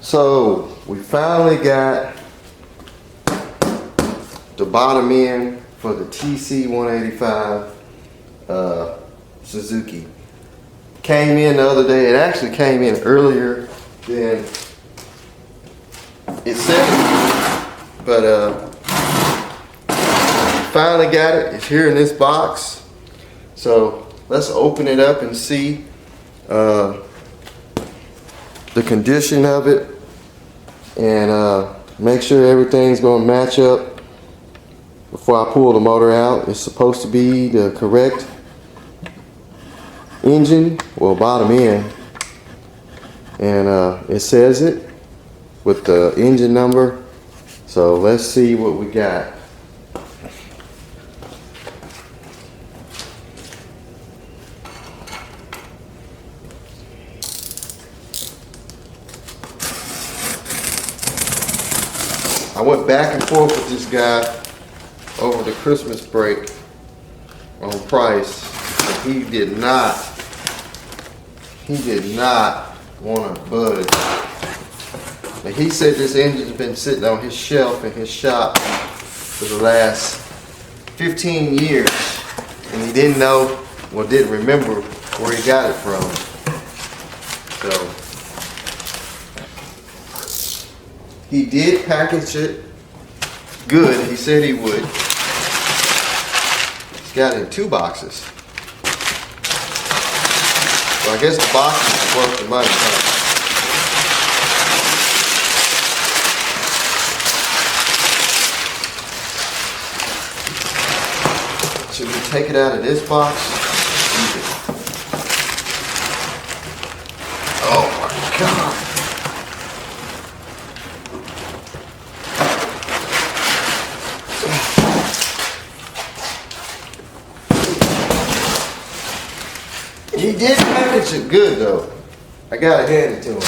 So we finally got the bottom end for the TC 185 Suzuki. Came in the other day. It actually came in earlier than it said, but finally got it. It's here in this box. So let's open it up and see the condition of it, and make sure everything's going to match up before I pull the motor out. It's supposed to be the correct engine, well, bottom end, and it says it with the engine number. So let's see what we got. I went back and forth with this guy over the Christmas break on price, and he did not want to budge. And he said this engine's been sitting on his shelf in his shop for the last 15 years, and he didn't know, well, didn't remember where he got it from. So he did package it good. He said he would. He's got it in 2 boxes. So I guess the box is worth the money. Should we take it out of this box? Oh my God. He did package it good though. I gotta hand it to him.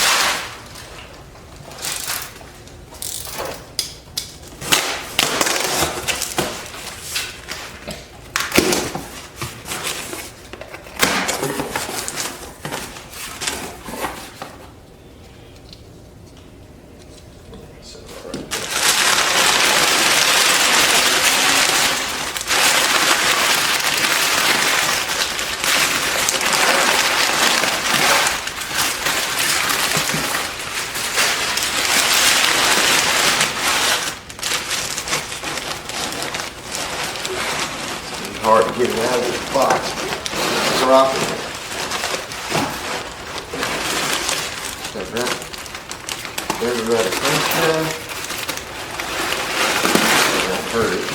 Hard to get it out of this box. Drop it. Like that. There's a red crank there. That hurt it.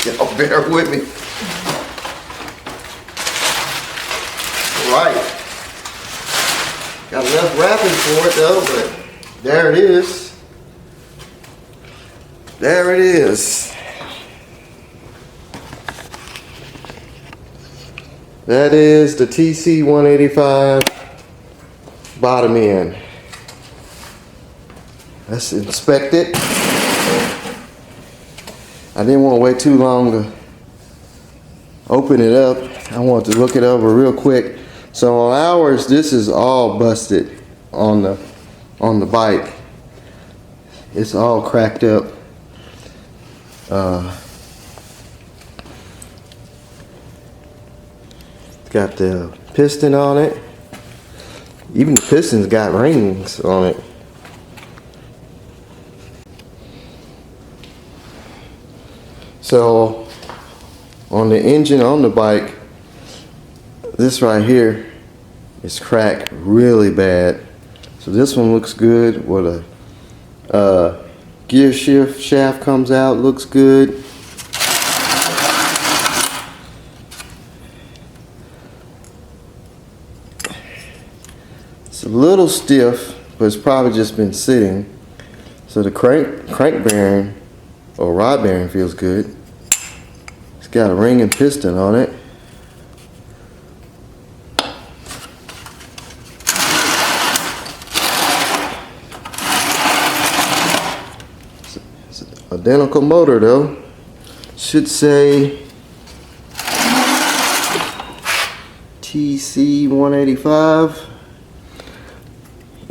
Y'all bear with me. Right. Got enough wrapping for it though, but there it is. There it is. That is the TC 185 bottom end. Let's inspect it. I didn't want to wait too long to open it up. I want to look it over real quick. So on ours, this is all busted on the bike. It's all cracked up. Got the piston on it. Even the piston's got rings on it. So on the engine on the bike, this right here is cracked really bad. So this one looks good. Where the gear shift shaft comes out, looks good. It's a little stiff, but it's probably just been sitting. So the crank bearing or rod bearing feels good. It's got a ring and piston on it. Identical motor though. Should say TC 185.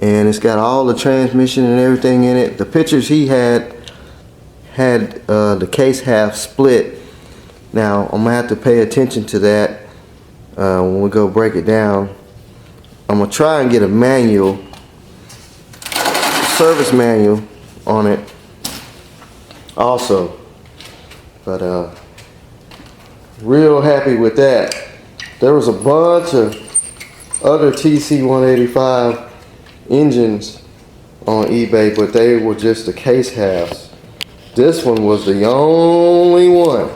And it's got all the transmission and everything in it. The pictures he had the case half split. Now I'm gonna have to pay attention to that when we go break it down. I'm gonna try and get a manual, service manual on it also. But real happy with that. There was a bunch of other TC 185 engines on eBay, but they were just the case halves. This one was the only one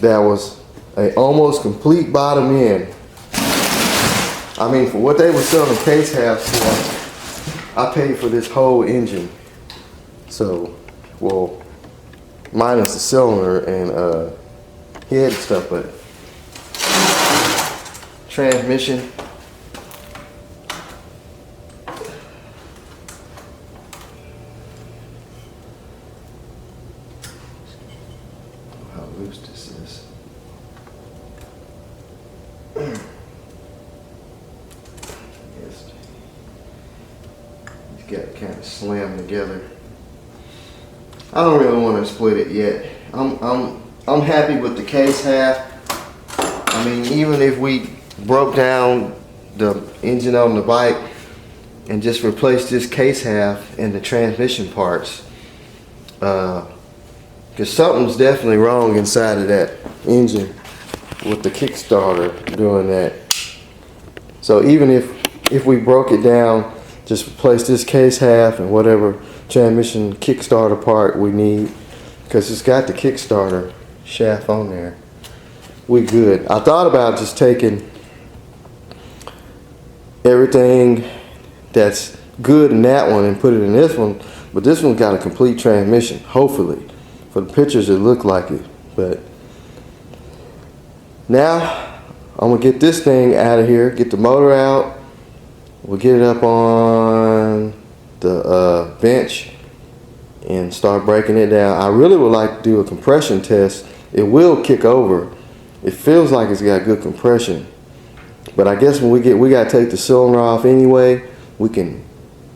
that was a almost complete bottom end. I mean, for what they were selling case halves for, I paid for this whole engine. So, well, minus the cylinder and head stuff, but transmission. How loose this is. Yes. It's got kind of slammed together. I don't really want to split it yet. I'm happy with the case half. I mean, even if we broke down the engine on the bike and just replaced this case half and the transmission parts, because something's definitely wrong inside of that engine with the Kickstarter doing that. So even if we broke it down, just replace this case half and whatever transmission Kickstarter part we need, because it's got the Kickstarter shaft on there, we good. I thought about just taking everything that's good in that one and put it in this one, but this one's got a complete transmission, hopefully. For the pictures it looked like it. But now I'm gonna get this thing out of here, get the motor out, we'll get it up on the bench and start breaking it down. I really would like to do a compression test. It will kick over. It feels like it's got good compression, but I guess when we gotta take the cylinder off anyway. We can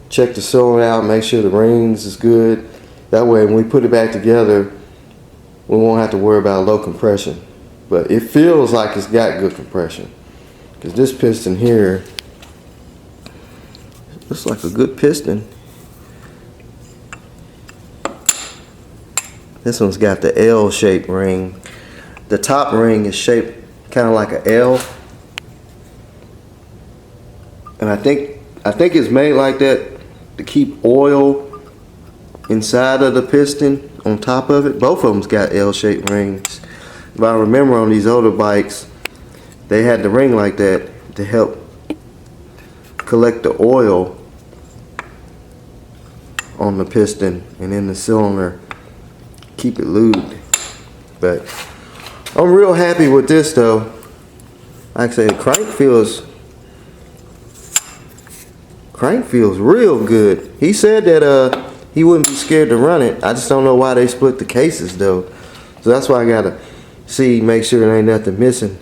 check the cylinder out, make sure the rings is good. That way when we put it back together, we won't have to worry about low compression. But it feels like it's got good compression, because this piston here looks like a good piston. This one's got the L-shaped ring. The top ring is shaped kind of like an L, and I think it's made like that to keep oil inside of the piston on top of it. Both of them's got L-shaped rings. If I remember, on these older bikes, they had the ring like that to help collect the oil on the piston and in the cylinder, keep it lubed. But I'm real happy with this though. Like I say, the crank feels real good. He said that he wouldn't be scared to run it. I just don't know why they split the cases though. So that's why I gotta see, make sure there ain't nothing missing.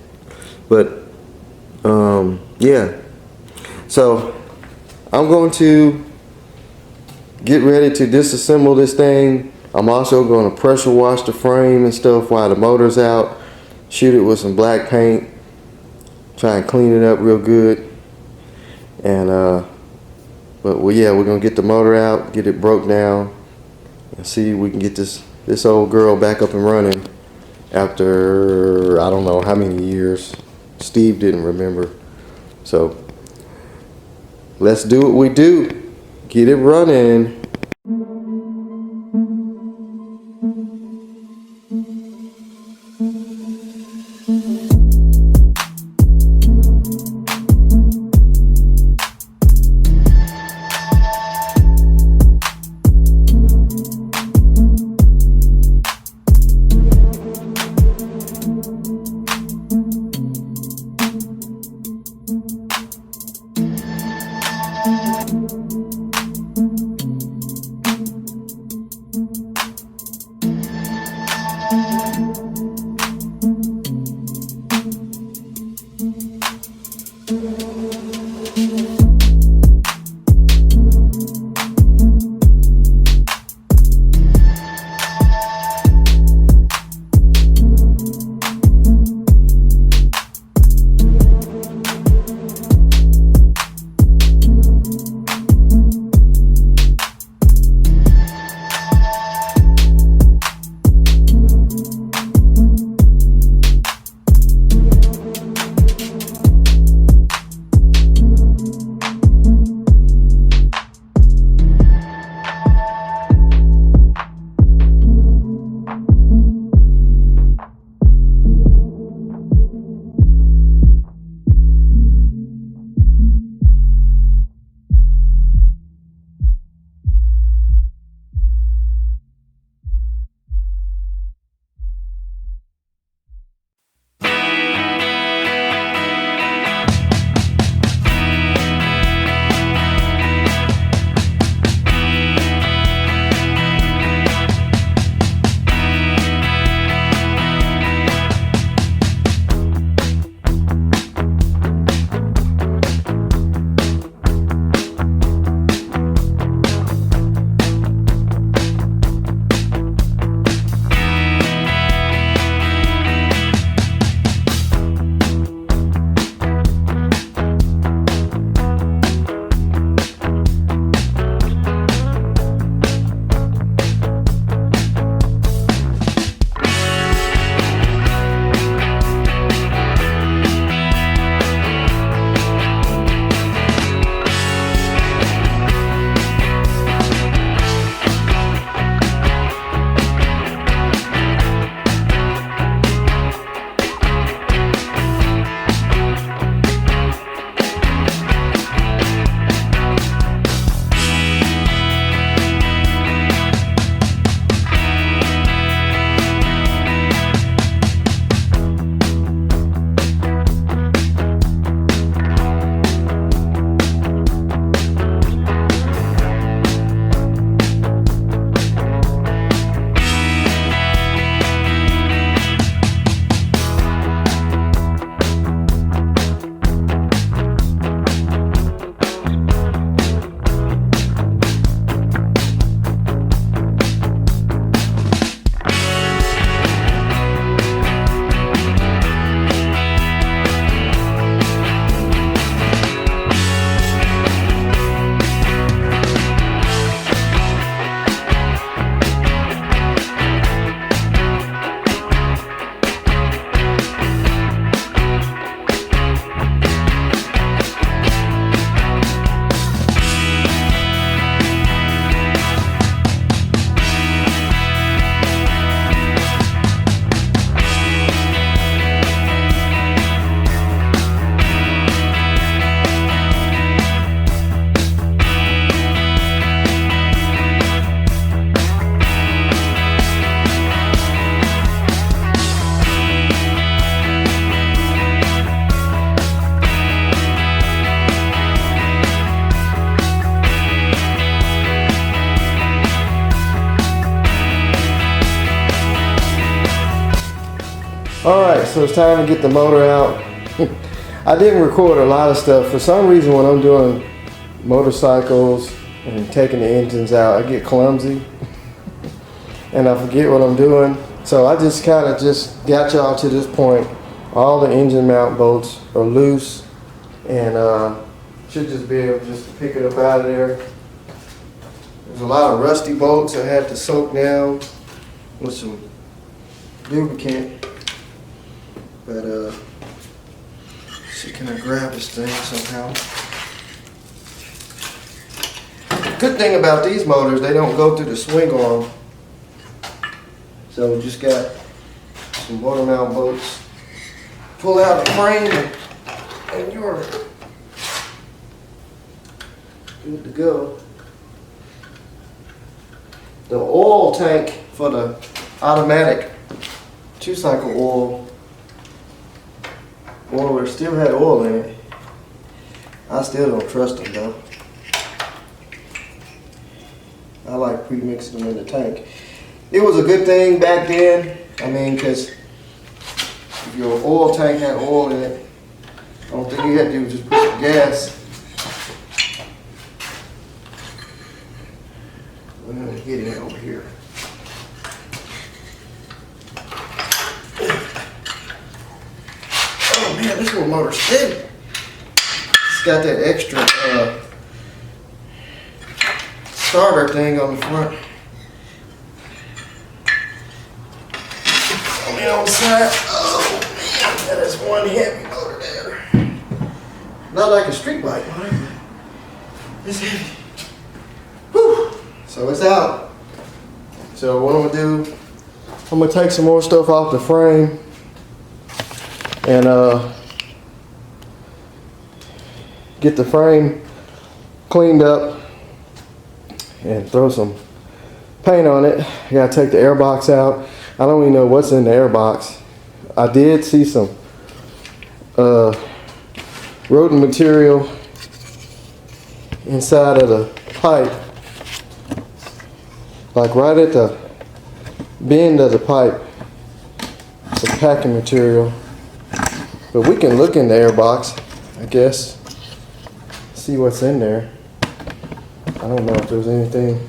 But yeah. So I'm going to get ready to disassemble this thing. I'm also going to pressure wash the frame and stuff while the motor's out. Shoot it with some black paint. Try and clean it up real good. And but well, yeah, we're gonna get the motor out, get it broke down, and see if we can get this old girl back up and running after I don't know how many years. Steve didn't remember. So let's do what we do. Get it running. Alright, so it's time to get the motor out. I didn't record a lot of stuff. For some reason when I'm doing motorcycles and taking the engines out, I get clumsy and I forget what I'm doing. So I just kind of just got y'all to this point. All the engine mount bolts are loose and should just be able just to pick it up out of there. There's a lot of rusty bolts I had to soak down with some lubricant. But see, can I grab this thing somehow? Good thing about these motors, they don't go through the swing arm. So we just got some motor mount bolts. Pull out the frame and you're good to go. The oil tank for the automatic 2-cycle oiler still had oil in it. I still don't trust them though. I like pre-mixing them in the tank. It was a good thing back then. I mean, because if your oil tank had oil in it, the only thing you had to do was just put some gas. I'm going to get it over here. Oh man, this little motor's steady. It's got that extra starter thing on the front. On the outside. Oh man, that is one heavy motor there. Not like a street bike motor, but it's heavy. Whew. So it's out. So what I'm gonna do, I'm gonna take some more stuff off the frame and get the frame cleaned up and throw some paint on it. I gotta take the air box out. I don't even know what's in the air box. I did see some rodent material inside of the pipe, like right at the bend of the pipe. Some packing material, but we can look in the air box, I guess, see what's in there. I don't know if there's anything.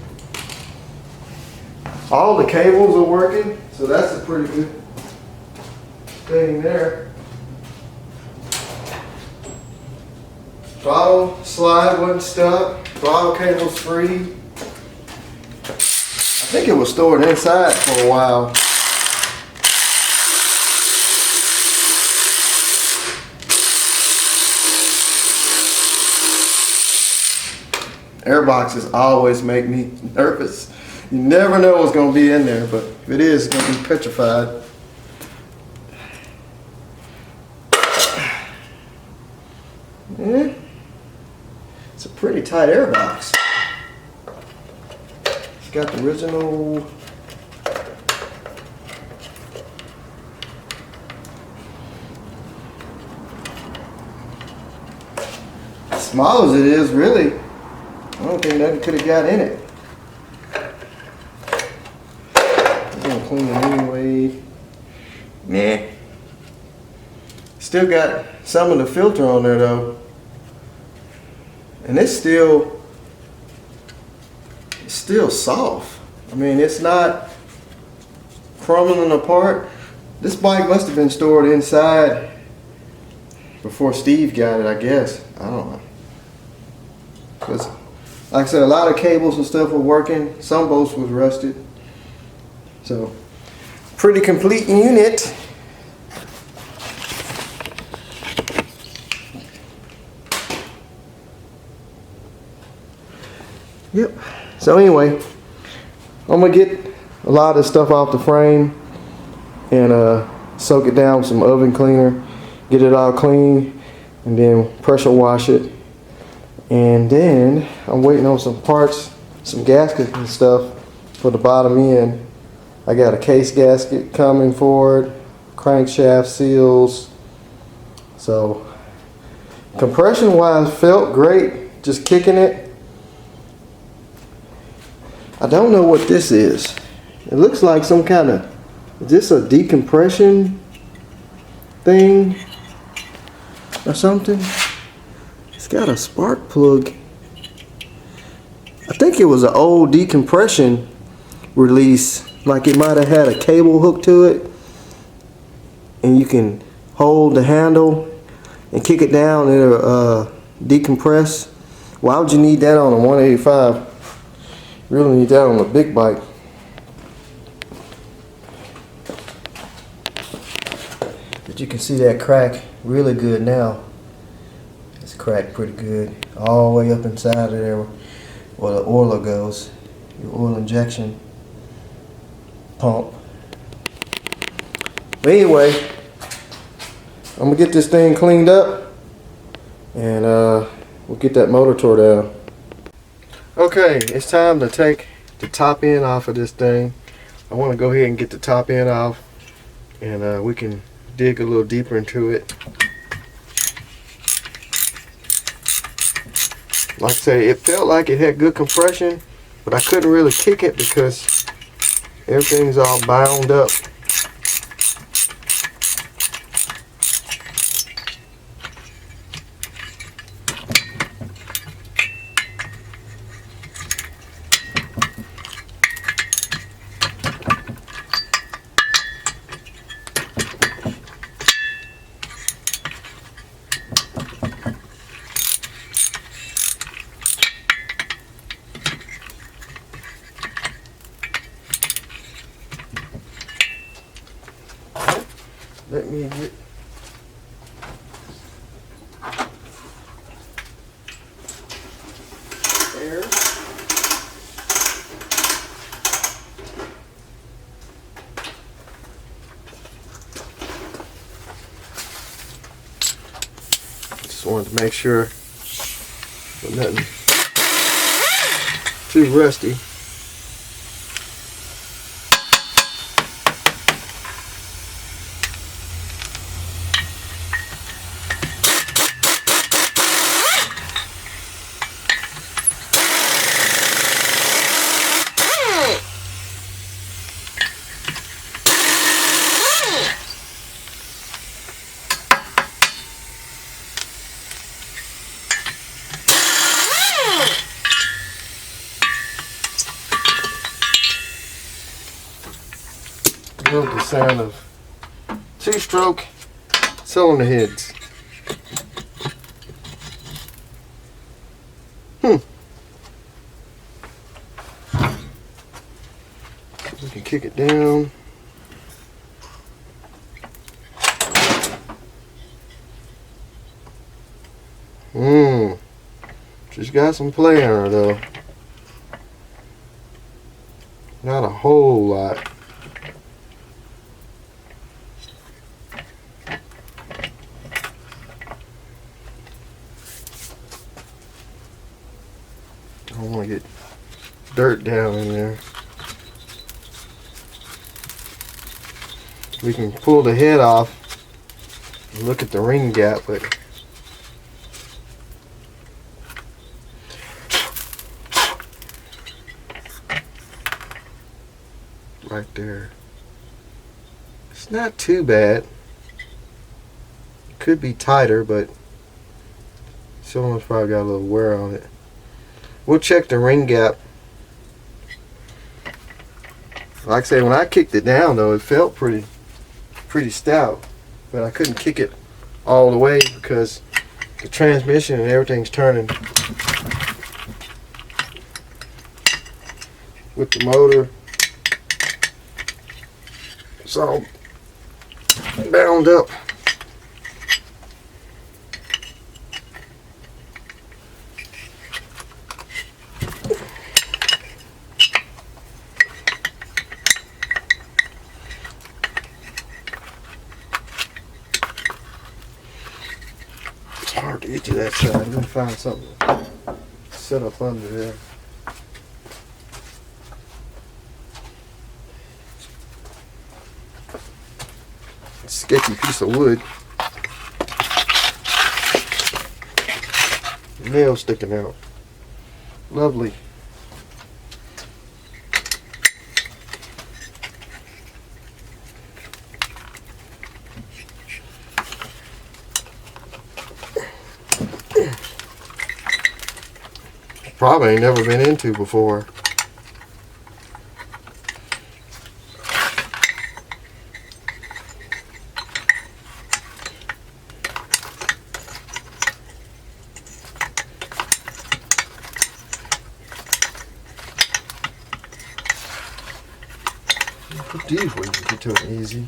All the cables are working, so that's a pretty good thing there. Throttle slide wasn't stuck. Throttle cable's free. I think it was stored inside for a while. Airboxes always make me nervous. You never know what's going to be in there, but if it is, it's going to be petrified. Yeah. It's a pretty tight airbox. It's got the original small as it is, really. I don't think nothing could have got in it. I'm gonna clean it anyway. Nah. Still got some of the filter on there though. And it's still soft. I mean, it's not crumbling apart. This bike must have been stored inside before Steve got it, I guess. I don't know. 'Cause like I said, a lot of cables and stuff were working. Some bolts was rusted. So, pretty complete unit. Yep. So anyway, I'm gonna get a lot of stuff off the frame and soak it down with some oven cleaner, get it all clean, and then pressure wash it. And then I'm waiting on some parts, some gaskets and stuff for the bottom end. I got a case gasket coming for it, crankshaft seals. So compression wise felt great, just kicking it. I don't know what this is. It looks like some kind of, is this a decompression thing or something. It's got a spark plug. I think it was an old decompression release. Like it might have had a cable hooked to it. And you can hold the handle and kick it down and it'll decompress. Why would you need that on a 185? You really need that on a big bike. But you can see that crack really good now. It's cracked pretty good. All the way up inside of there where the oiler goes. Your oil injection pump. But anyway, I'm gonna get this thing cleaned up and we'll get that motor tore down. Okay, it's time to take the top end off of this thing. I want to go ahead and get the top end off and we can dig a little deeper into it. Like I say, it felt like it had good compression, but I couldn't really kick it because everything's all bound up. Let me get there. Just wanted to make sure there's nothing too rusty. Love the sound of two-stroke cylinder heads. We can kick it down. She's got some play in her though. Not a whole lot. I don't want to get dirt down in there. We can pull the head off and look at the ring gap, but right there, it's not too bad. It could be tighter, but someone's probably got a little wear on it. We'll check the ring gap. Like I say, when I kicked it down though, it felt pretty stout, but I couldn't kick it all the way because the transmission and everything's turning with the motor. It's all bound up. It's hard to get to that side. Let me find something to set up under there. Sketchy piece of wood. Nail sticking out. Lovely. probably ain't never been into before. Put these where you can get to it easy.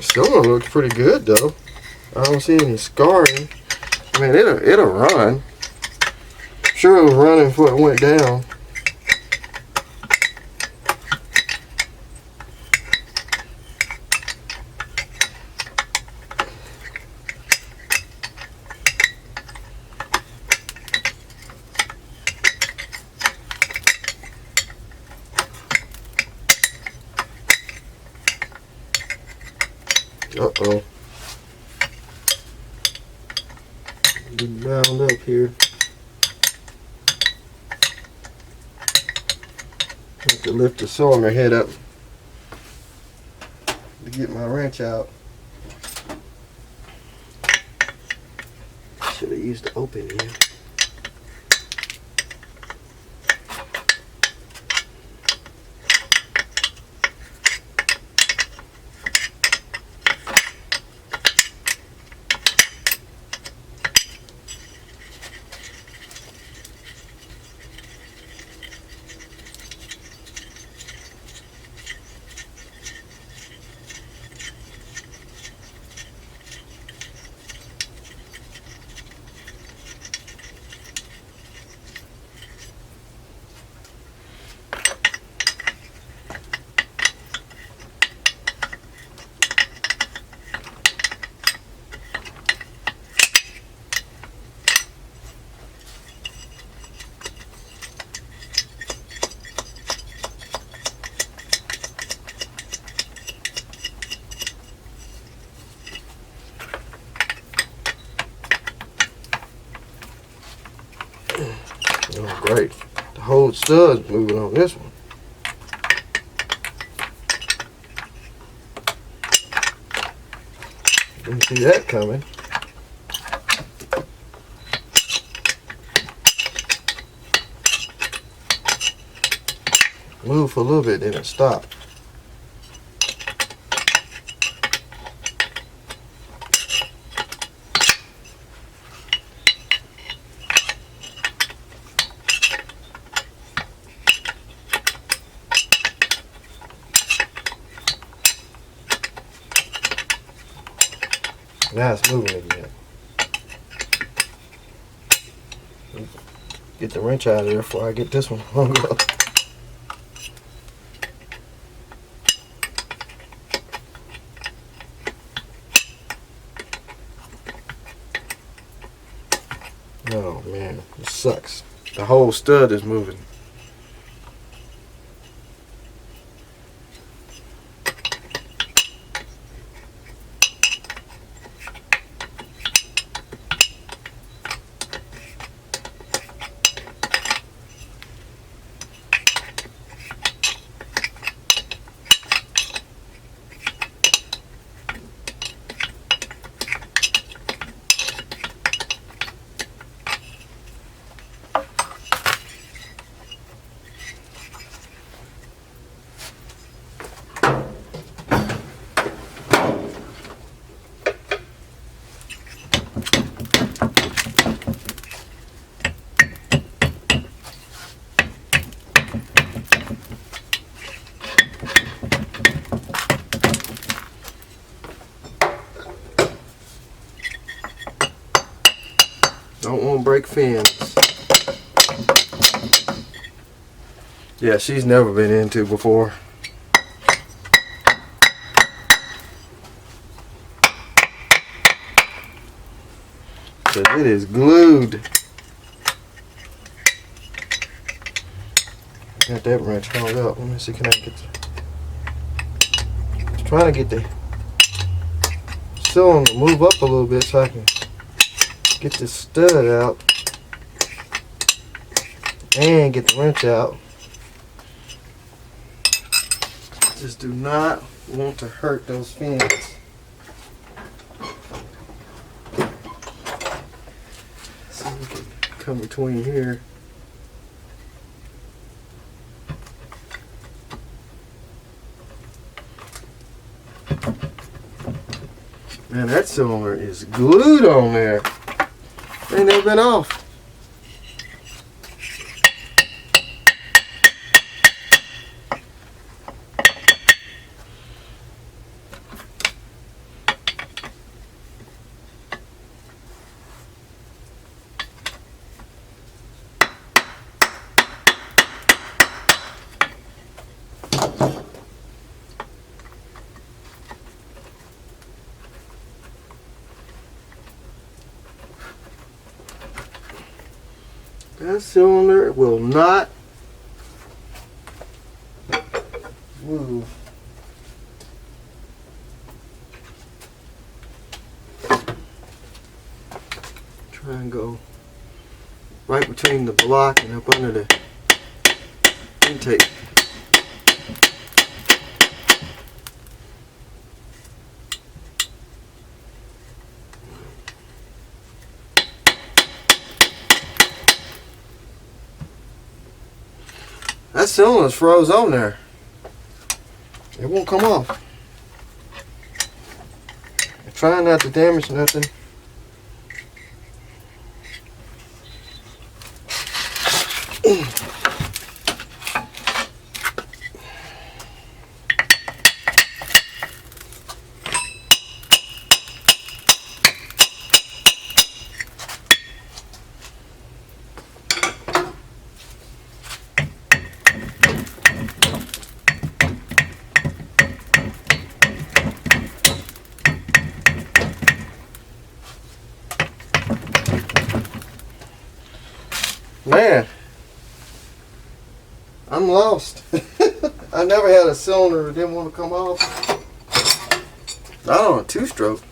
Still looks pretty good though. I don't see any scarring. I mean, it'll run. Sure, it was running before it went down. Uh-oh. Get bound up here. Have to lift the cylinder head up to get my wrench out. Should have used the open here. Oh, great. The whole stud's moving on this one. Didn't see that coming. Moved for a little bit, then it stopped. Now it's moving again. Get the wrench out of there before I get this one hung up. Oh man, it sucks. The whole stud is moving. Don't want to break fins. Yeah, she's never been into before. But it is glued. Got that wrench hung up. Let me see, can I get I was trying to get the cylinder to move up a little bit so I can get this stud out. and get the wrench out. Just do not want to hurt those fins. See if we can come between here. Man, that cylinder is glued on there. Ain't never been off. That cylinder will not move. Try and go right between the block and up under the intake. That cylinder's froze on there. It won't come off. I'm trying not to damage nothing. Man, I'm lost. I never had a cylinder that didn't want to come off. Not on a two-stroke.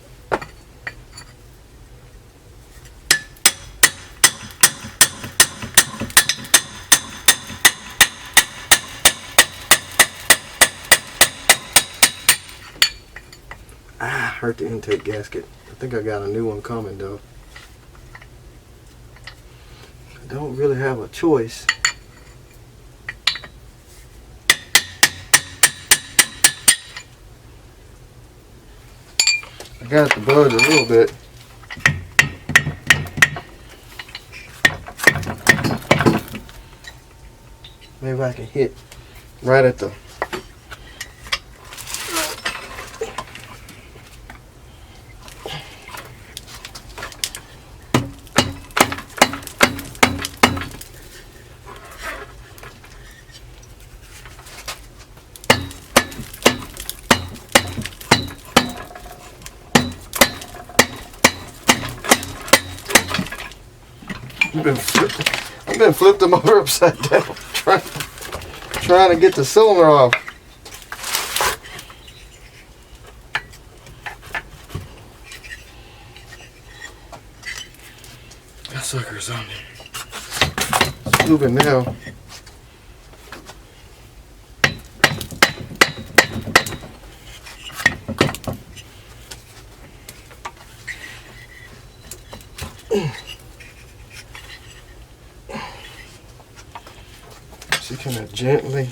Ah, hurt the intake gasket. I think I got a new one coming though. I don't really have a choice. I got the budge a little bit. Maybe I can hit right at the I've been flipped the motor upside down trying to get the cylinder off. That sucker's on there. It's moving now. Just kind of gently.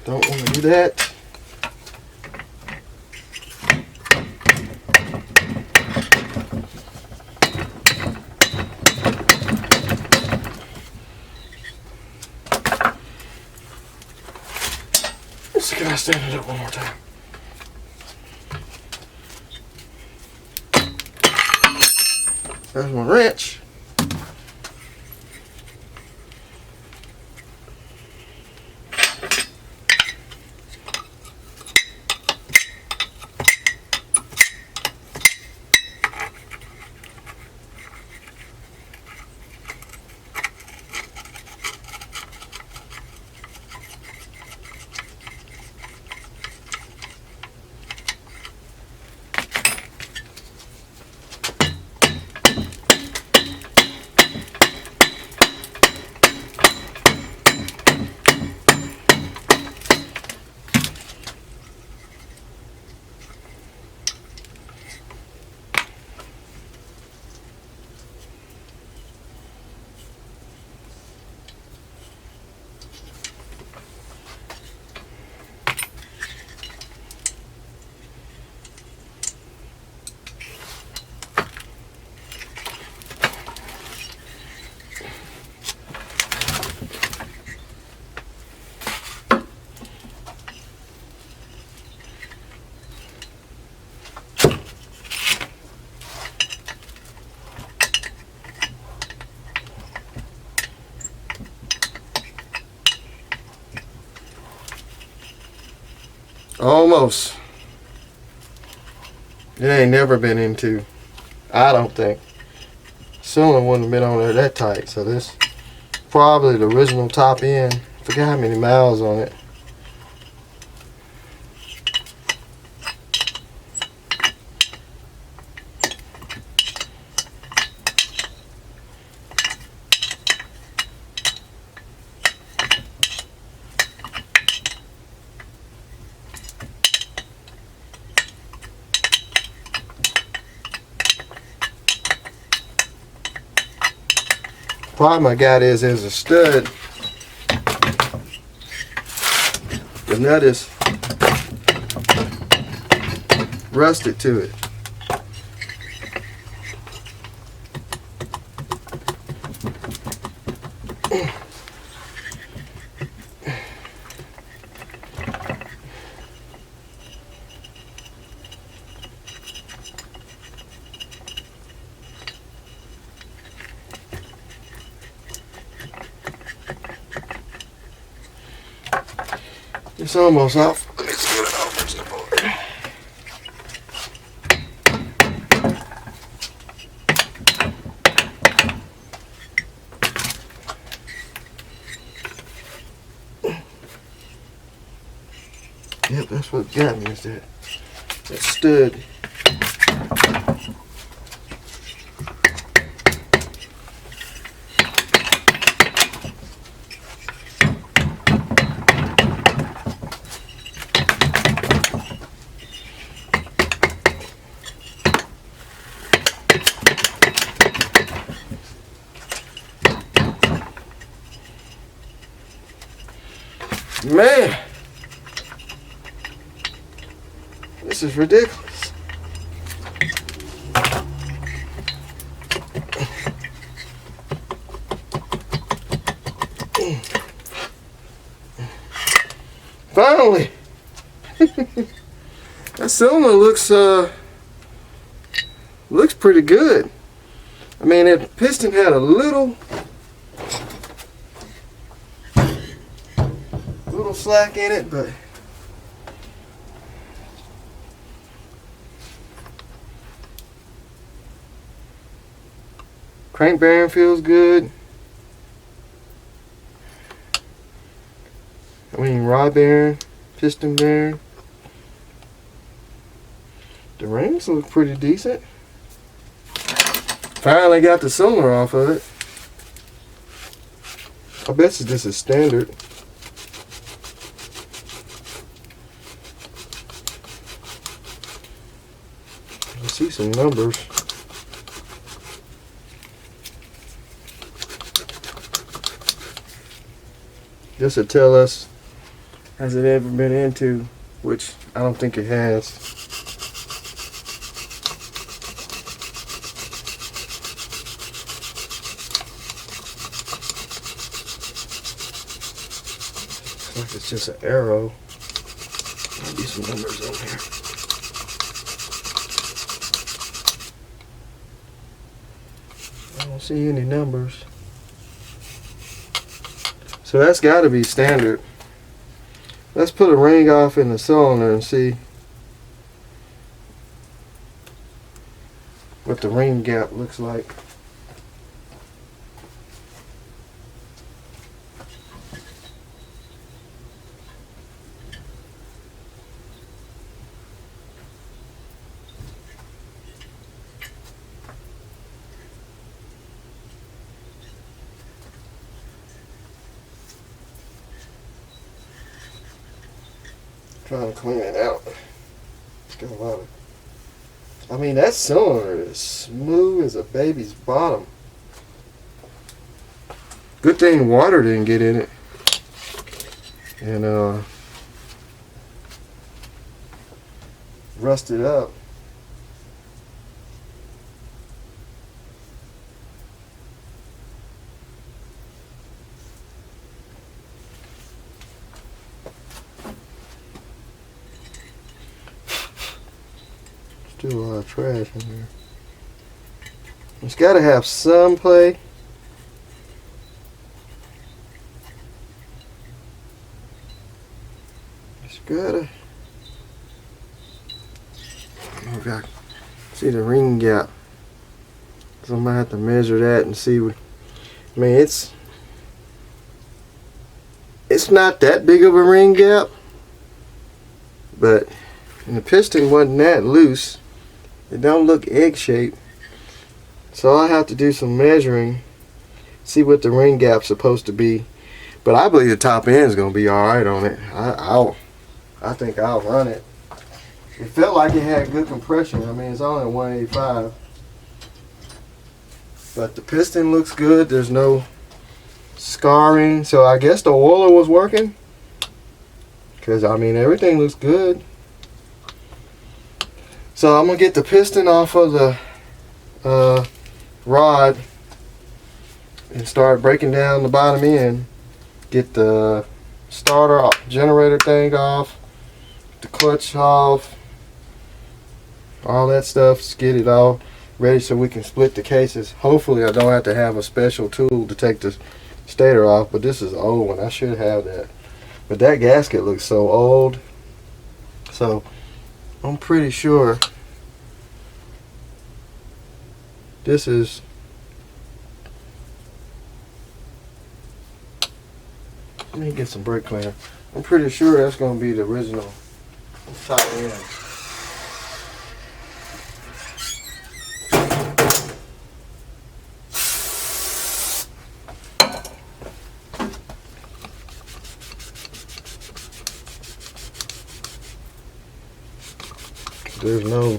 Don't want to do that. So can I stand it up one more time? There's my wrench. Almost. It ain't never been into, I don't think. Cylinder wouldn't have been on there that tight, so this probably the original top end. Forgot how many miles on it. Problem I got is there's a stud. The nut is rusted to it. It's almost off. Let me get it off the board. Yep, that's what got me, is that stud. Man, this is ridiculous. Finally, that cylinder looks pretty good. I mean, that piston had a little slack in it, but crank bearing feels good. I mean, rod bearing, piston bearing. The rings look pretty decent. Finally got the cylinder off of it. I bet this is standard. See some numbers. This will tell us, has it ever been into, which I don't think it has. Looks like it's just an arrow. Might be some numbers on here. I don't see any numbers. So that's got to be standard. Let's put a ring off in the cylinder and see what the ring gap looks like. Trying to clean it out. It's got a lot of, I mean, that cylinder is smooth as a baby's bottom. Good thing water didn't get in it. And rusted up. Still a lot of trash in here. It's got to have some play. It's gotta. Maybe I can see the ring gap. So I'm gonna have to measure that and see what, I mean, it's not that big of a ring gap, but and the piston wasn't that loose. It don't look egg shaped. So I have to do some measuring, see what the ring gap's supposed to be. But I believe the top end is gonna be alright on it. I think I'll run it. It felt like it had good compression. I mean, it's only 185. But the piston looks good. There's no scarring. So I guess the oiler was working. Because, I mean, everything looks good. So I'm going to get the piston off of the rod and start breaking down the bottom end. Get the starter generator thing off, the clutch off, all that stuff. Just get it all ready so we can split the cases. Hopefully I don't have to have a special tool to take the stator off, but this is an old one. I should have that. But that gasket looks so old. So I'm pretty sure this is, let me get some brake cleaner. I'm pretty sure that's going to be the original top end. There's no,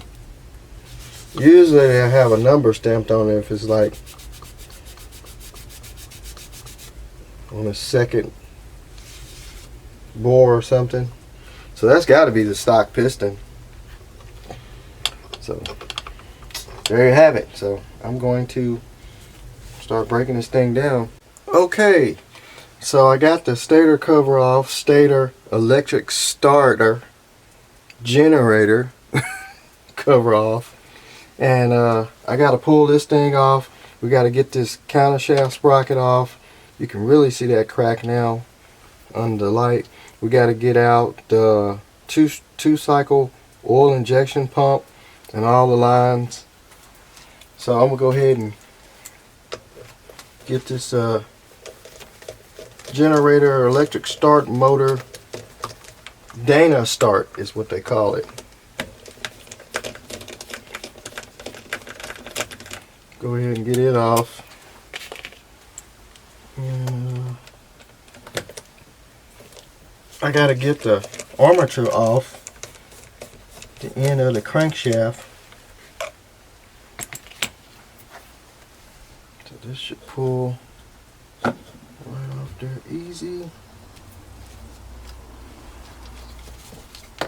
usually I have a number stamped on it if it's like on the second bore or something. So that's got to be the stock piston. So there you have it. So I'm going to start breaking this thing down. Okay, so I got the stator cover off, stator electric starter generator cover off, and I got to pull this thing off. We got to get this countershaft sprocket off. You can really see that crack now under the light. We got to get out the two cycle oil injection pump and all the lines. So I'm gonna go ahead and get this generator electric start motor. Dana start is what they call it. Go ahead and get it off. I gotta get the armature off the end of the crankshaft. So this should pull right off there easy.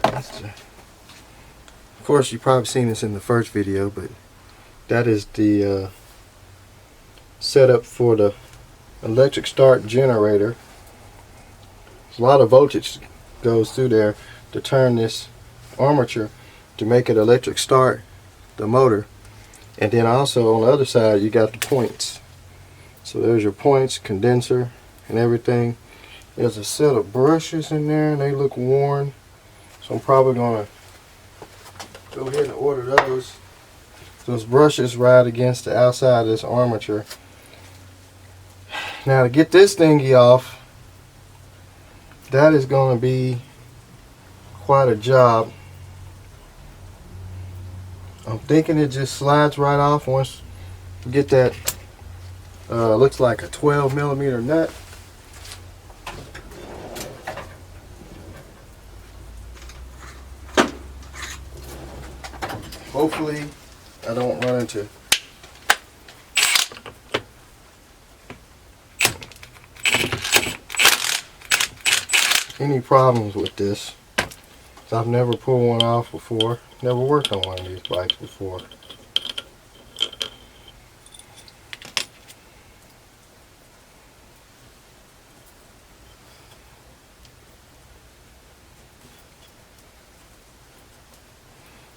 Of course, you've probably seen this in the first video, but that is the setup for the electric start generator. A lot of voltage goes through there to turn this armature to make it electric start the motor. And then also on the other side you got the points. So there's your points, condenser and everything. There's a set of brushes in there and they look worn. So I'm probably going to go ahead and order those. Those brushes ride against the outside of this armature. Now to get this thingy off, that is going to be quite a job. I'm thinking it just slides right off once you get that, looks like a 12mm nut. Hopefully I don't run into any problems with this. I've never pulled one off before. Never worked on one of these bikes before.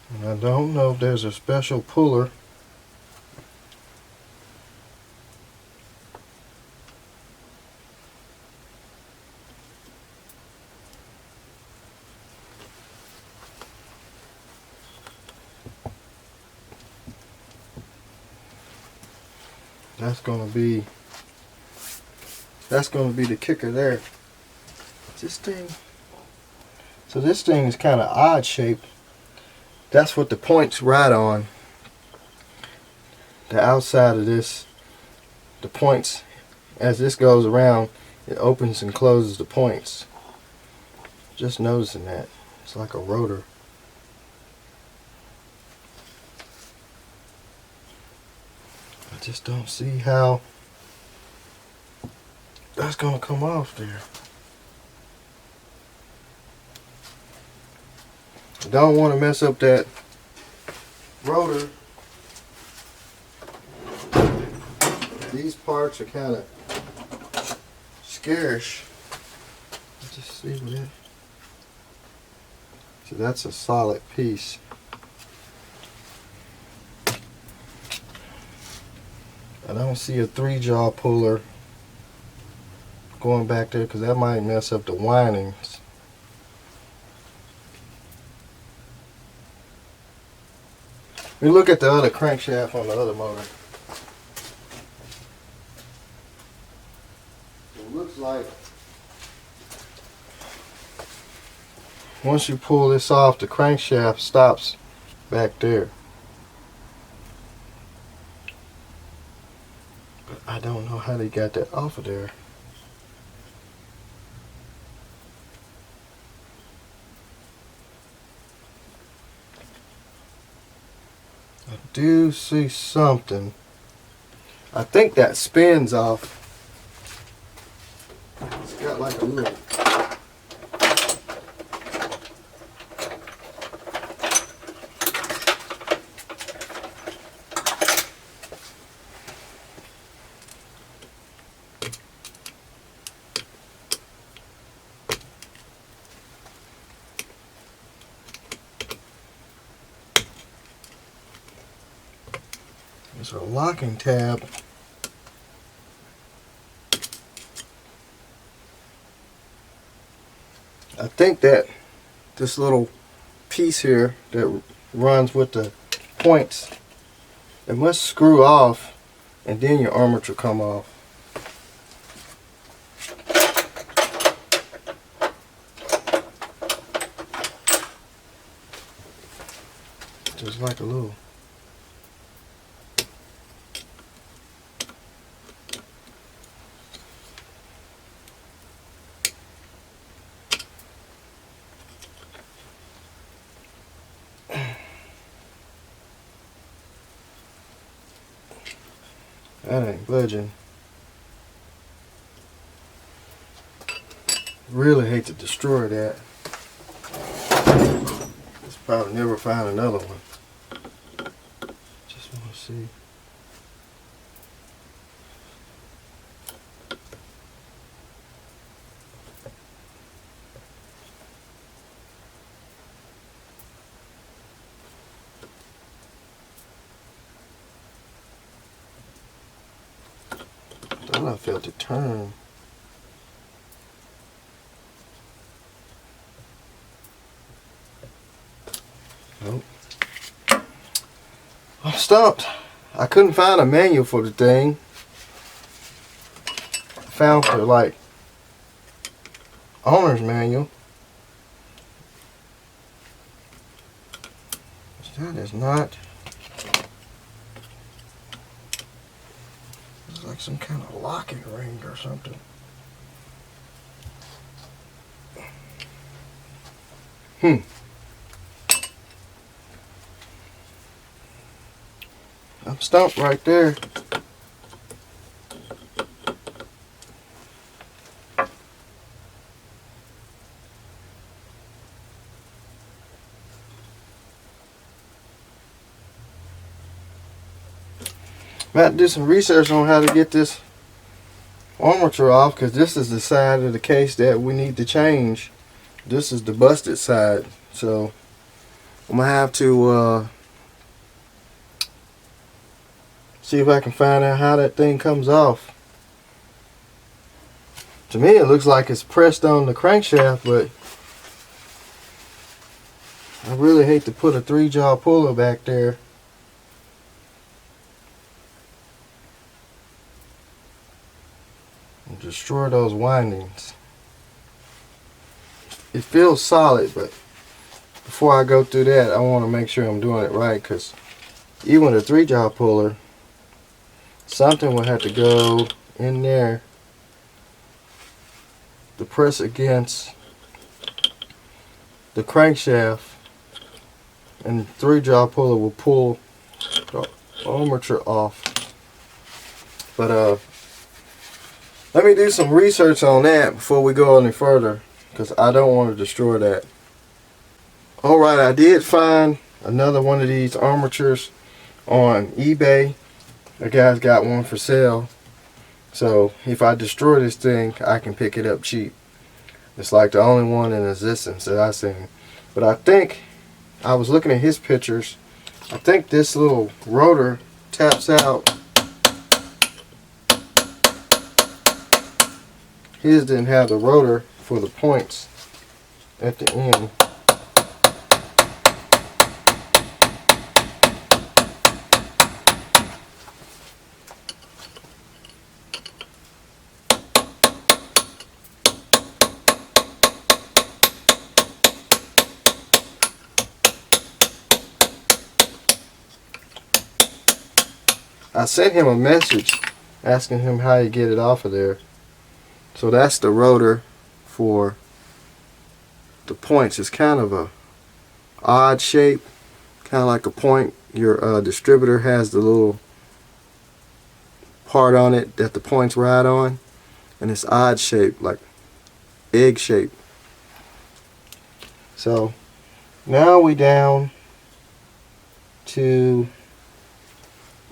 And I don't know if there's a special puller. That's gonna be the kicker there. This thing. So this thing is kind of odd shaped. That's what the points ride on. The outside of this, the points, as this goes around, it opens and closes the points. Just noticing that. It's like a rotor. I just don't see how that's gonna come off there. Don't want to mess up that rotor. These parts are kind of scarce. Let's just see what it. So that's a solid piece. I don't see a 3-jaw puller going back there because that might mess up the windings. We look at the other crankshaft on the other motor. It looks like once you pull this off, the crankshaft stops back there. But I don't know how they got that off of there. I do see something. I think that spins off. It's got like a little. There's a locking tab. I think that this little piece here that runs with the points, it must screw off and then your armature come off. Just like a little. That ain't budging. Really hate to destroy that. Let's probably never find another one. Just want to see. I felt it turn. Nope. I'm stumped. I couldn't find a manual for the thing. I found the like owner's manual. That is not. It's like some kind of locking ring or something. I'm stumped right there. I have to do some research on how to get this armature off, because this is the side of the case that we need to change. This is the busted side, so I'm gonna have to see if I can find out how that thing comes off. To me, it looks like it's pressed on the crankshaft, but I really hate to put a 3-jaw puller back there. destroy those windings. It feels solid, but before I go through that, I want to make sure I'm doing it right, because even with a 3-jaw puller, something will have to go in there to press against the crankshaft, and 3-jaw puller will pull the armature off. But let me do some research on that before we go any further, because I don't want to destroy that. Alright, I did find another one of these armatures on eBay. The guy's got one for sale. So if I destroy this thing, I can pick it up cheap. It's like the only one in existence that I've seen. But I think, I was looking at his pictures, I think this little rotor taps out. His didn't have the rotor for the points at the end. I sent him a message asking him how you get it off of there. So that's the rotor for the points. It's kind of a odd shape, kind of like a point. Your distributor has the little part on it that the points ride on, and it's odd shape, like egg shape. So now we down to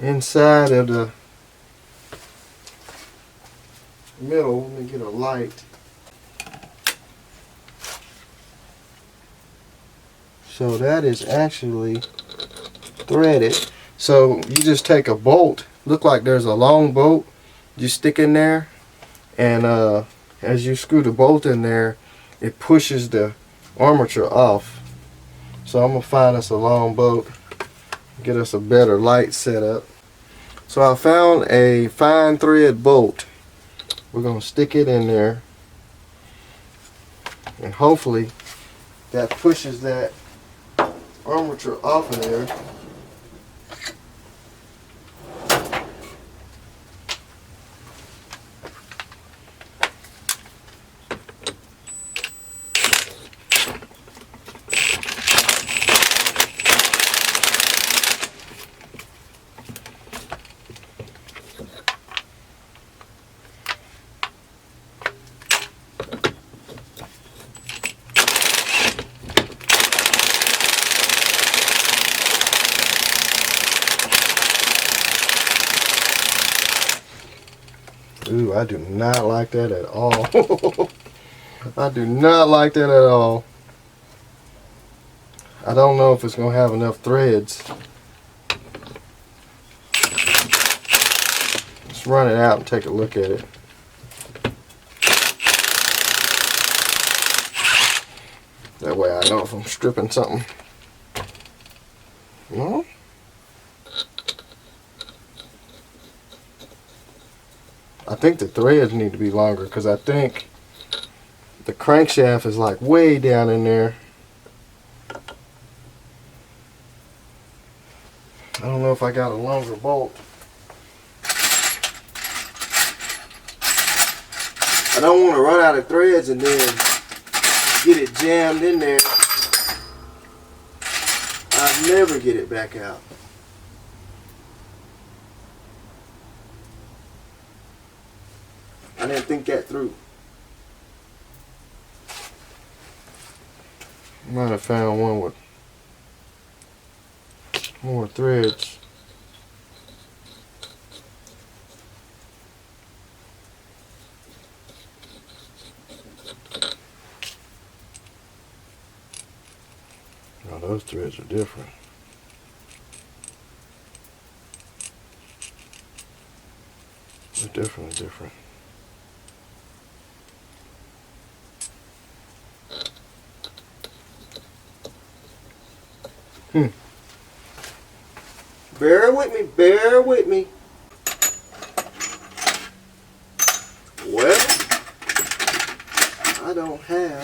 inside of the middle. Let me get a light. So that is actually threaded. So you just take a bolt, look like there's a long bolt, you stick in there, and as you screw the bolt in there, it pushes the armature off. So I'm gonna find us a long bolt, get us a better light setup. So I found a fine thread bolt. We're going to stick it in there, and hopefully that pushes that armature off of there. Ooh, I do not like that at all. I do not like that at all. I don't know if it's going to have enough threads. Let's run it out and take a look at it. That way I know if I'm stripping something. No? I think the threads need to be longer, because I think the crankshaft is like way down in there. I don't know if I got a longer bolt. I don't want to run out of threads and then get it jammed in there. I'll never get it back out. I didn't think that through. Might have found one with more threads. Now those threads are different. They're definitely different. Bear with me, bear with me. Well, have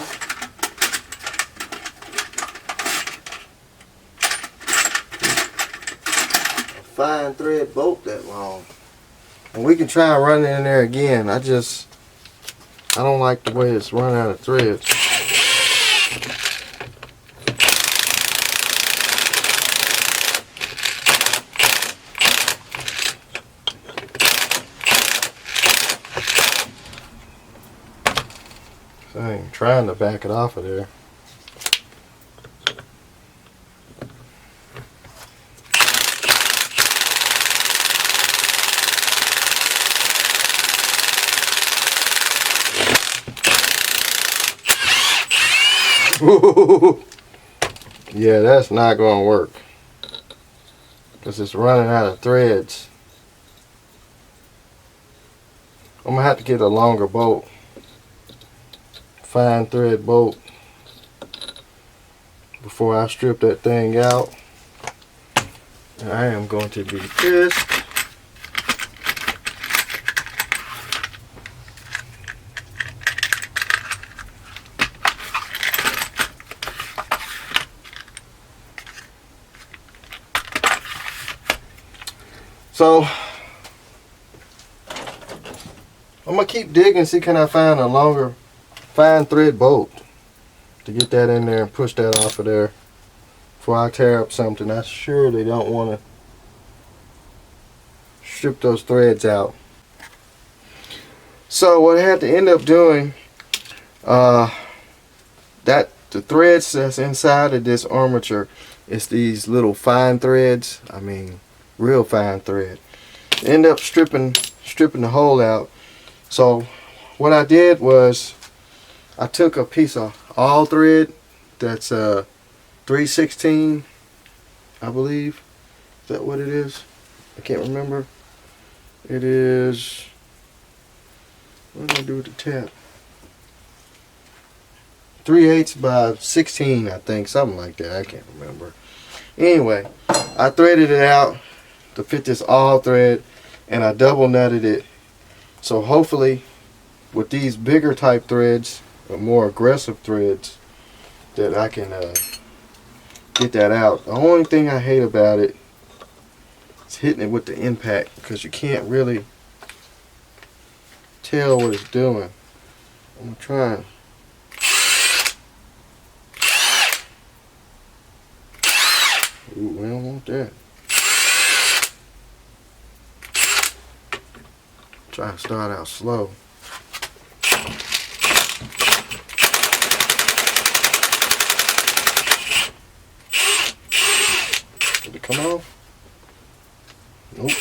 a fine thread bolt that long. And we can try and run it in there again. I don't like the way it's run out of threads. So I'm trying to back it off of there. Yeah, that's not going to work because it's running out of threads. I'm going to have to get a longer bolt, fine thread bolt, before I strip that thing out. And I am going to be pissed. So I'm gonna keep digging, see can I find a longer fine thread bolt to get that in there and push that off of there before I tear up something. I surely don't want to strip those threads out. So what I had to end up doing, the threads that's inside of this armature is these little fine threads. I mean, real fine thread. End up stripping the hole out. So what I did was I took a piece of all thread that's 3/16, I believe. Is that what it is? I can't remember. It is, what did I do with the tap? 3/8 by 16, I think, something like that. I can't remember. Anyway, I threaded it out to fit this all thread, and I double nutted it. So hopefully with these bigger type threads, or more aggressive threads, that I can get that out. The only thing I hate about it is hitting it with the impact, because you can't really tell what it's doing. I'm trying. Ooh, we don't want that. Try to start out slow. Did it come off? Nope.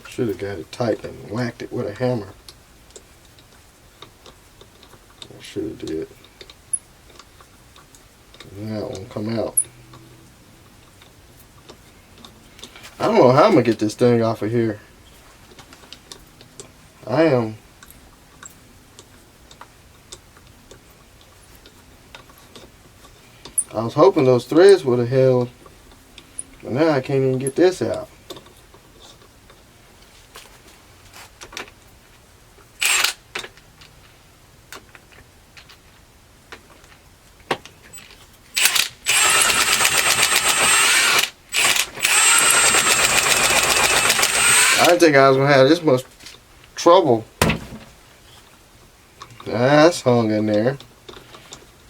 Should have got it tight and whacked it with a hammer. I should have did. Now it won't come out. I don't know how I'm gonna get this thing off of here. I was hoping those threads would have held, but now I can't even get this out. I didn't think I was going to have this much trouble. That's hung in there.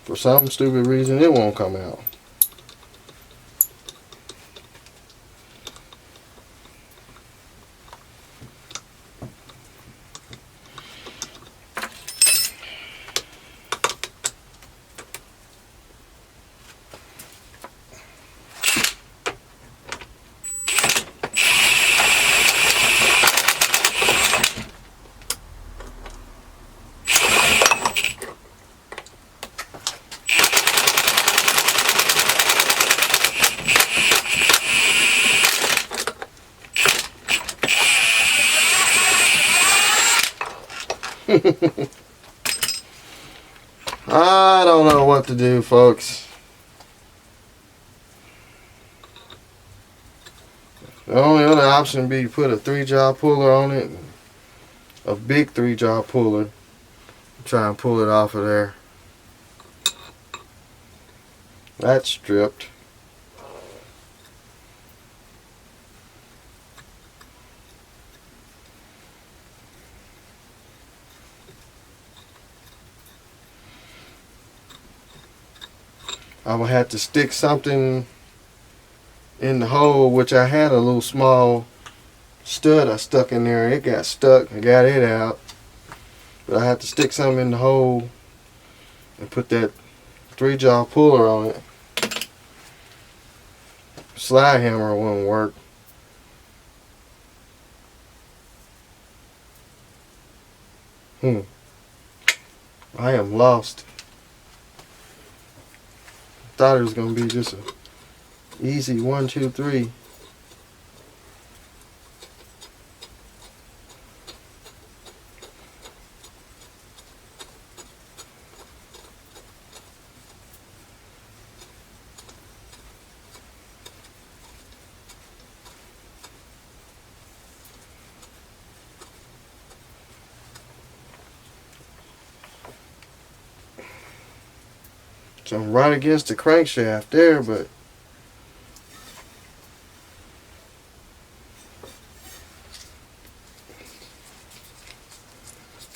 For some stupid reason, it won't come out. I don't know what to do, folks. The only other option would be to put a 3-jaw puller on it, a big 3-jaw puller. Try and pull it off of there. That's stripped. I would have to stick something in the hole, which I had a little small stud I stuck in there. It got stuck. I got it out. But I had to stick something in the hole and put that 3-jaw puller on it. Slide hammer wouldn't work. I am lost. Thought it was gonna be just a easy 1, 2, 3. So I'm right against the crankshaft there, but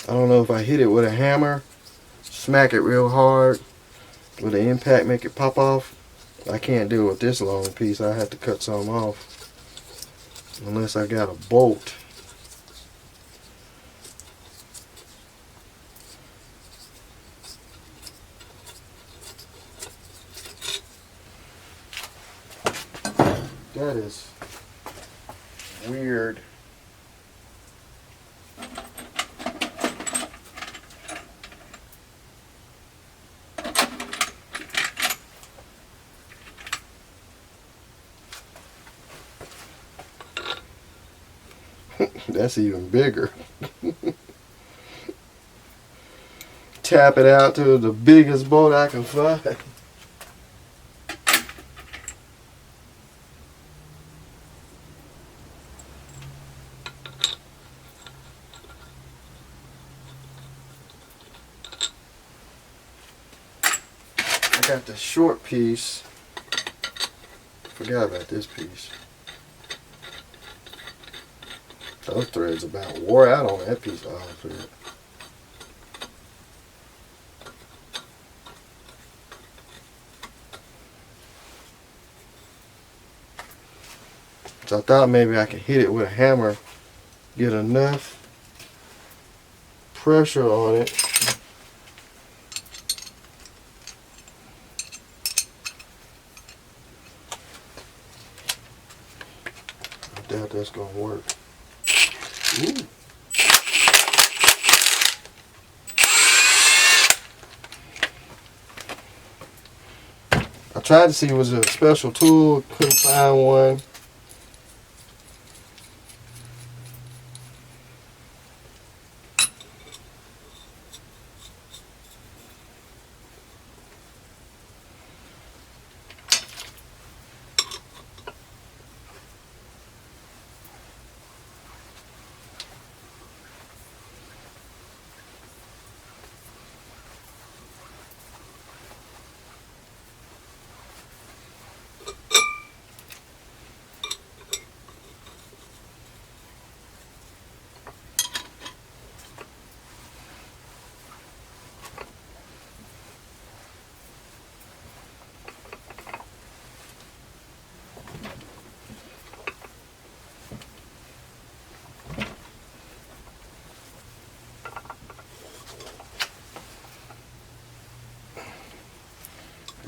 I don't know if I hit it with a hammer, smack it real hard with an impact, make it pop off. I can't do it with this long piece. I have to cut some off unless I got a bolt. That is weird. That's even bigger. Tap it out to the biggest bolt I can find. I got the short piece. Forgot about this piece. Those threads about wore out on that piece of iron thread. So I thought maybe I could hit it with a hammer, get enough pressure on it. I doubt that's gonna work. Ooh. I tried to see if it was a special tool, couldn't find one.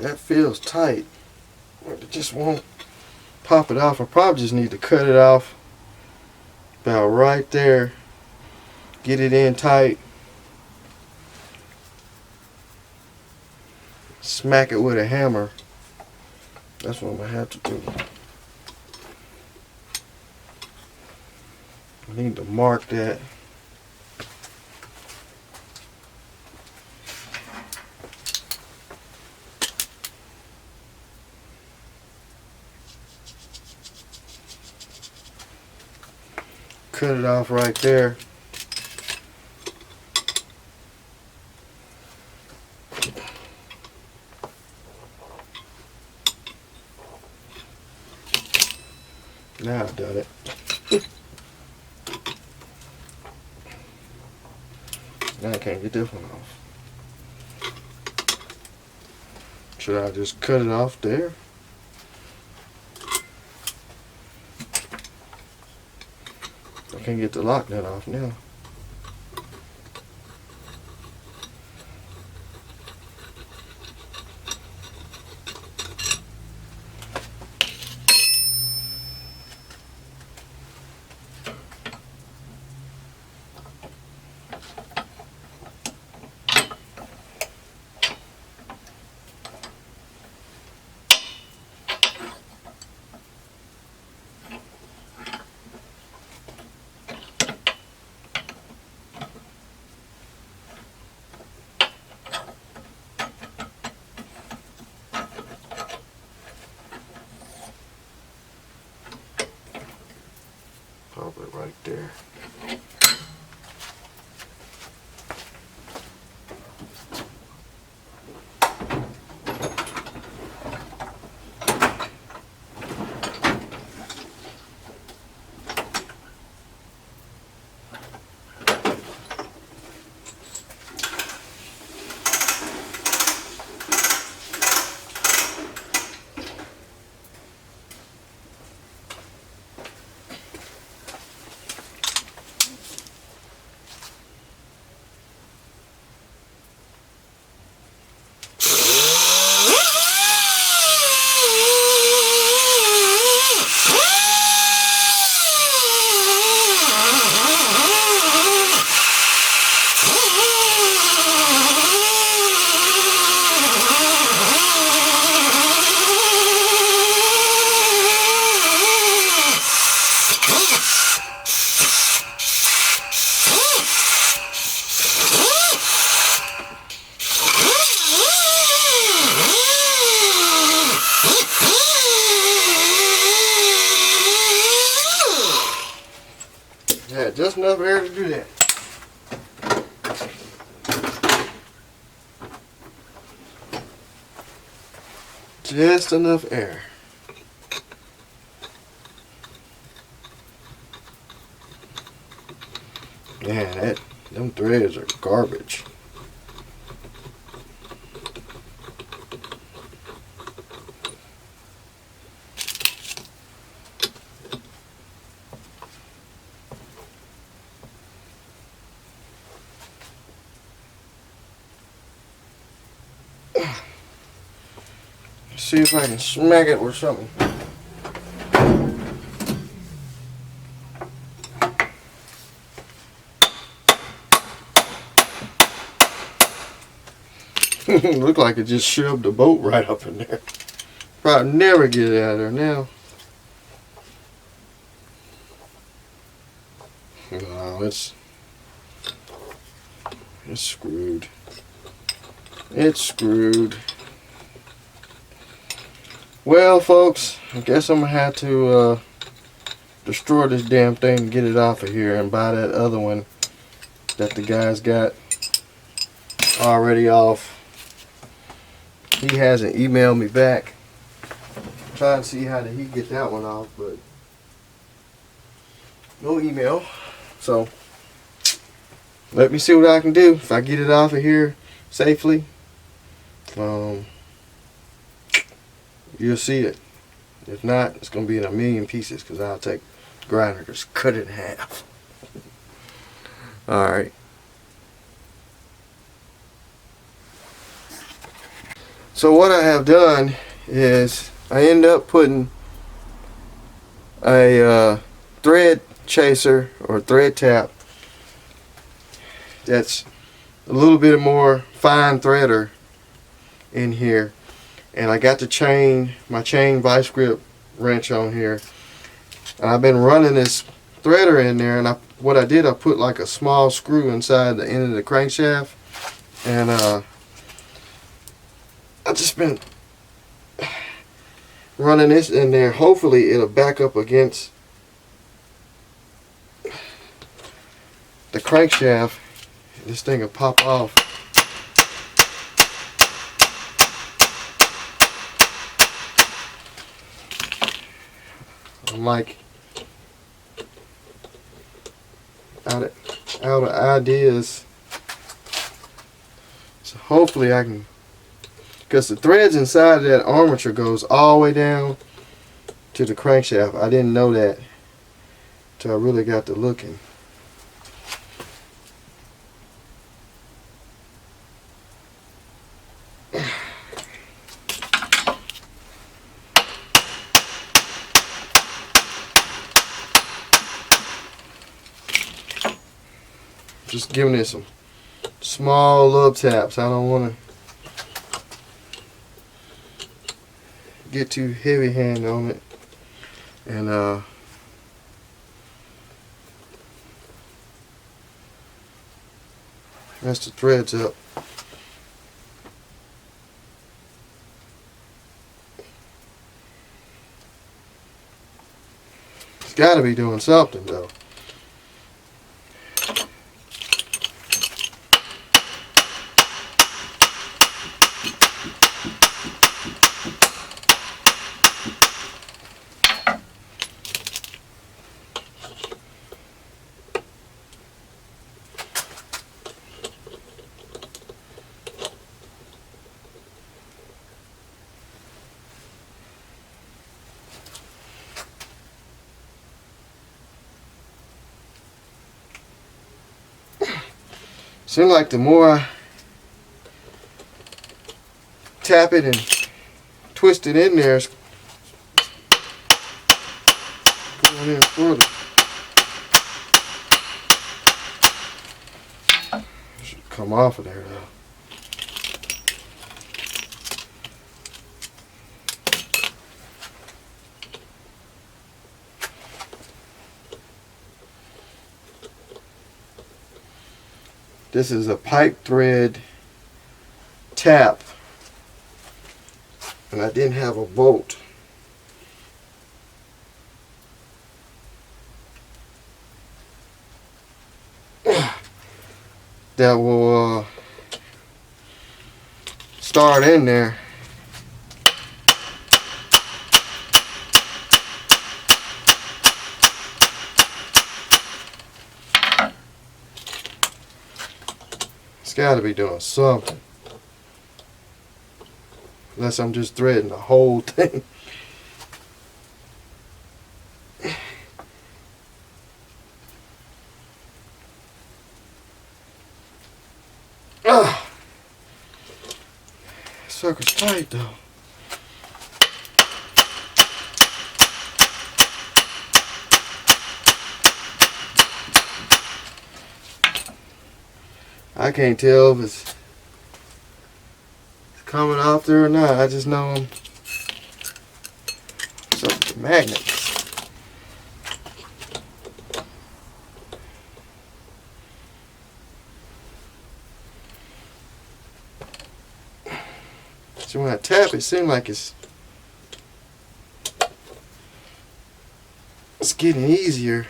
That feels tight. It just won't pop it off. I probably just need to cut it off about right there. Get it in tight. Smack it with a hammer. That's what I'm going to have to do. I need to mark that. cut it off right there. Now I've done it. Now I can't get this one off. Should I just cut it off there? I can't get the lock nut off now. Probably right there. Yeah, just enough air to do that. Just enough air. Man, them threads are garbage. See if I can smack it with something. Looked like it just shoved the bolt right up in there. Probably never get it out of there now. No, it's screwed. It's screwed. Well, folks, I guess I'm gonna have to destroy this damn thing and get it off of here and buy that other one that the guy's got already off. He hasn't emailed me back. Trying to see how did he get that one off, but no email. So let me see what I can do. If I get it off of here safely, you'll see it. If not, it's going to be in a million pieces because I'll take the grinder, just cut it in half. Alright. So what I have done is I end up putting a thread chaser or thread tap that's a little bit more fine threader in here. And I got my chain vice grip wrench on here, and I've been running this threader in there, and what I did, I put like a small screw inside the end of the crankshaft, and I've just been running this in there. Hopefully it'll back up against the crankshaft, this thing will pop off. I'm like out of ideas. So hopefully I can, because the threads inside of that armature goes all the way down to the crankshaft. I didn't know that till I really got to looking. Just giving it some small love taps. I don't want to get too heavy handed on it. And mess the threads up. It's got to be doing something though. Seems like the more I tap it and twist it in there, it's going in further. Should come off of there though. This is a pipe thread tap, and I didn't have a bolt. That will start in there. It's got to be doing something. Unless I'm just threading the whole thing. Sucker's tight though. I can't tell if it's coming off there or not. I just know I'm something with the magnets. So when I tap, it seems like it's getting easier.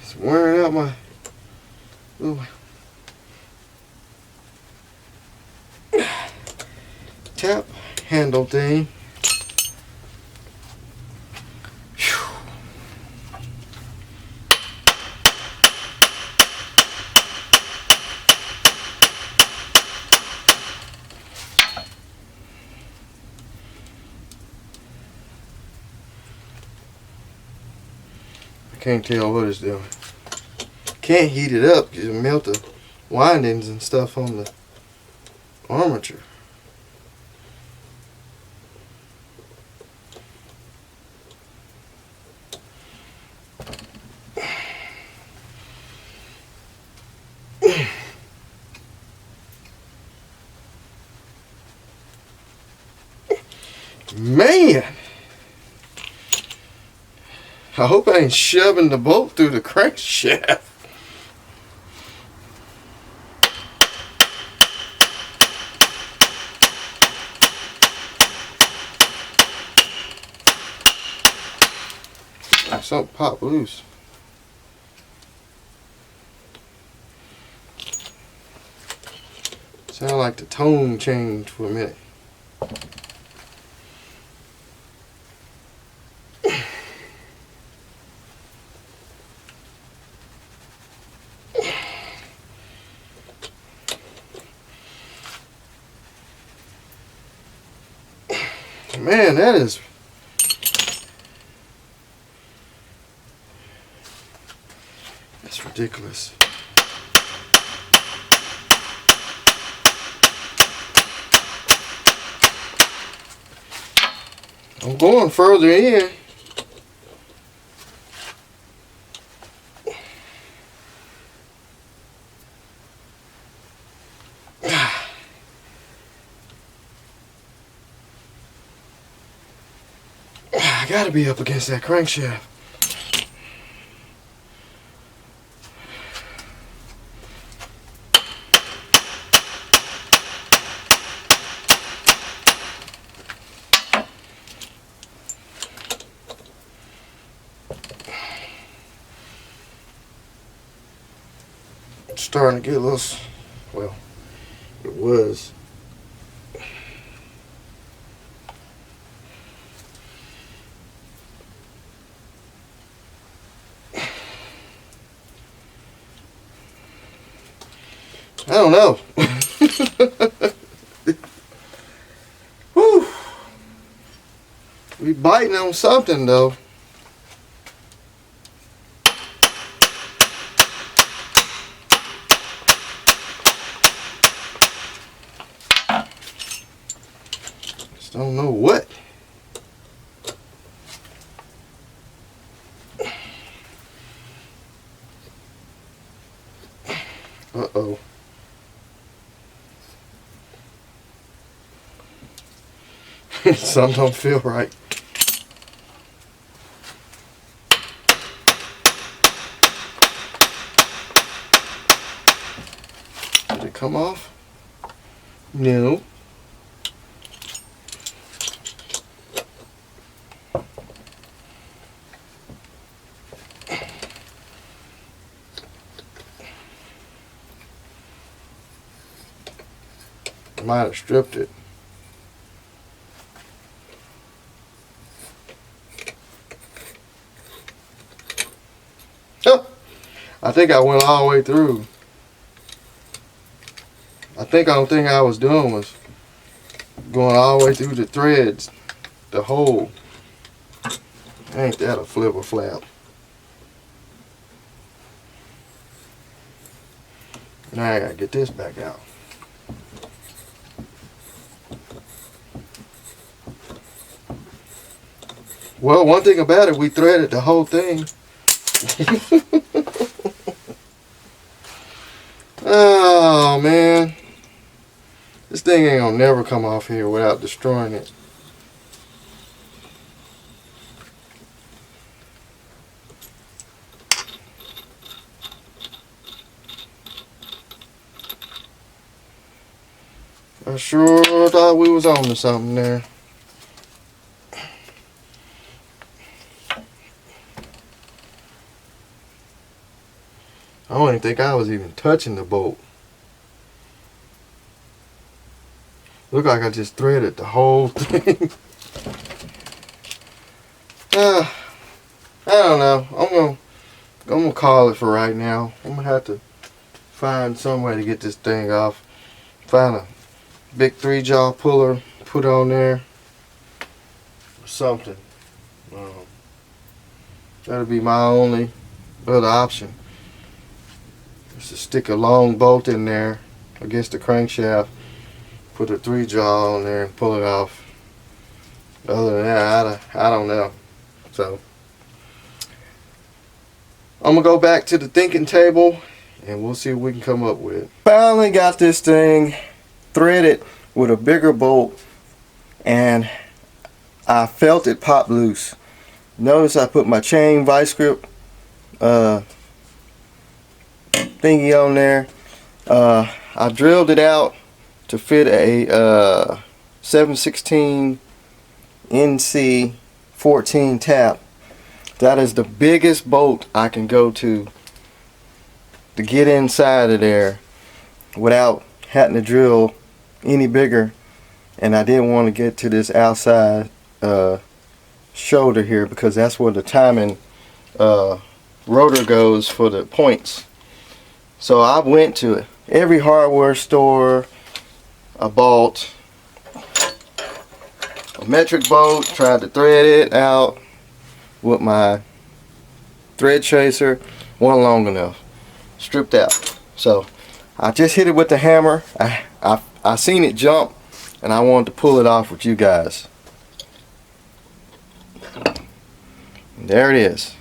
It's wearing out my little tap handle thing. Can't tell what it's doing. Can't heat it up because it'll melt the windings and stuff on the armature. Man, I hope I ain't shoving the bolt through the crankshaft. Something popped loose. Sound like the tone changed for a minute. Man, that's ridiculous. I'm going further in. I gotta be up against that crankshaft. It's starting to get a little, well, it was. I don't know. Whew. We biting on something though. Just don't know what. Uh-oh. Something don't feel right. Did it come off? No. Might have stripped it. Oh, I think I went all the way through. I think the only thing I was doing was going all the way through the threads, the hole. Ain't that a flip or flap? Now I gotta get this back out. Well, one thing about it, we threaded the whole thing. Oh man, this thing ain't gonna never come off here without destroying it. I sure thought we was on to something there. I don't even think I was even touching the bolt. Look like I just threaded the whole thing. I don't know. I'm gonna call it for right now. I'm gonna have to find some way to get this thing off. Find a big 3-jaw puller, put on there, or something. That'll be my only other option. Is to stick a long bolt in there against the crankshaft, put a 3 jaw on there and pull it off. Other than that, I don't know. So I'm gonna go back to the thinking table and we'll see what we can come up with. Finally got this thing threaded with a bigger bolt and I felt it pop loose. Notice I put my chain vice grip thingy on there. I drilled it out to fit a 7/16 NC 14 tap. That is the biggest bolt I can go to get inside of there without having to drill any bigger. And I didn't want to get to this outside shoulder here because that's where the timing rotor goes for the points. So I went to every hardware store. I bought a metric bolt, tried to thread it out with my thread tracer. Wasn't long enough. Stripped out. So I just hit it with the hammer. I seen it jump and I wanted to pull it off with you guys. There it is.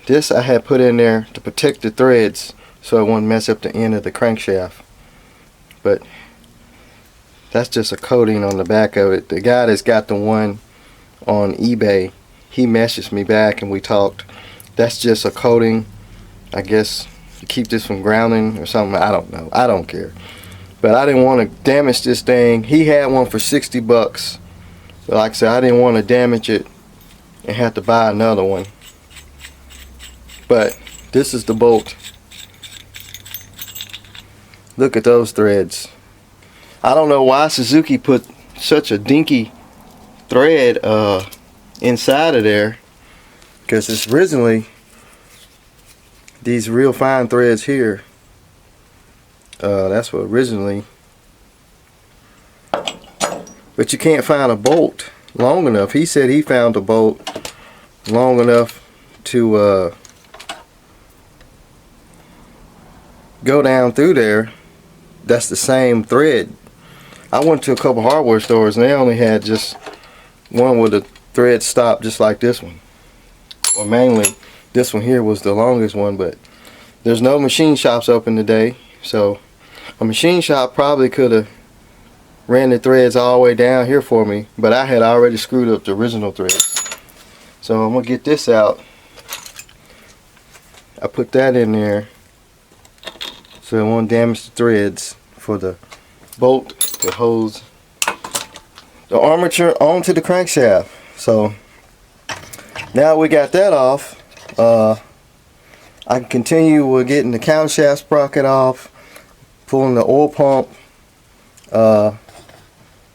This I had put in there to protect the threads so it wouldn't mess up the end of the crankshaft. But that's just a coating on the back of it. The guy that's got the one on eBay, he messaged me back and we talked. That's just a coating, I guess, to keep this from grounding or something. I don't know. I don't care. But I didn't want to damage this thing. He had one for 60 bucks. But like I said, I didn't want to damage it and have to buy another one. But this is the bolt. Look at those threads. I don't know why Suzuki put such a dinky thread inside of there, because it's originally these real fine threads here. That's what originally. But you can't find a bolt long enough. He said he found a bolt long enough to go down through there. That's the same thread. I went to a couple hardware stores and they only had just one with a thread stop just like this one. Well, mainly this one here was the longest one, but there's no machine shops open today, so a machine shop probably could have ran the threads all the way down here for me, but I had already screwed up the original threads. So I'm gonna get this out. I put that in there so it won't damage the threads for the bolt that holds the armature onto the crankshaft. So now we got that off, I can continue with getting the camshaft sprocket off, pulling the oil pump, the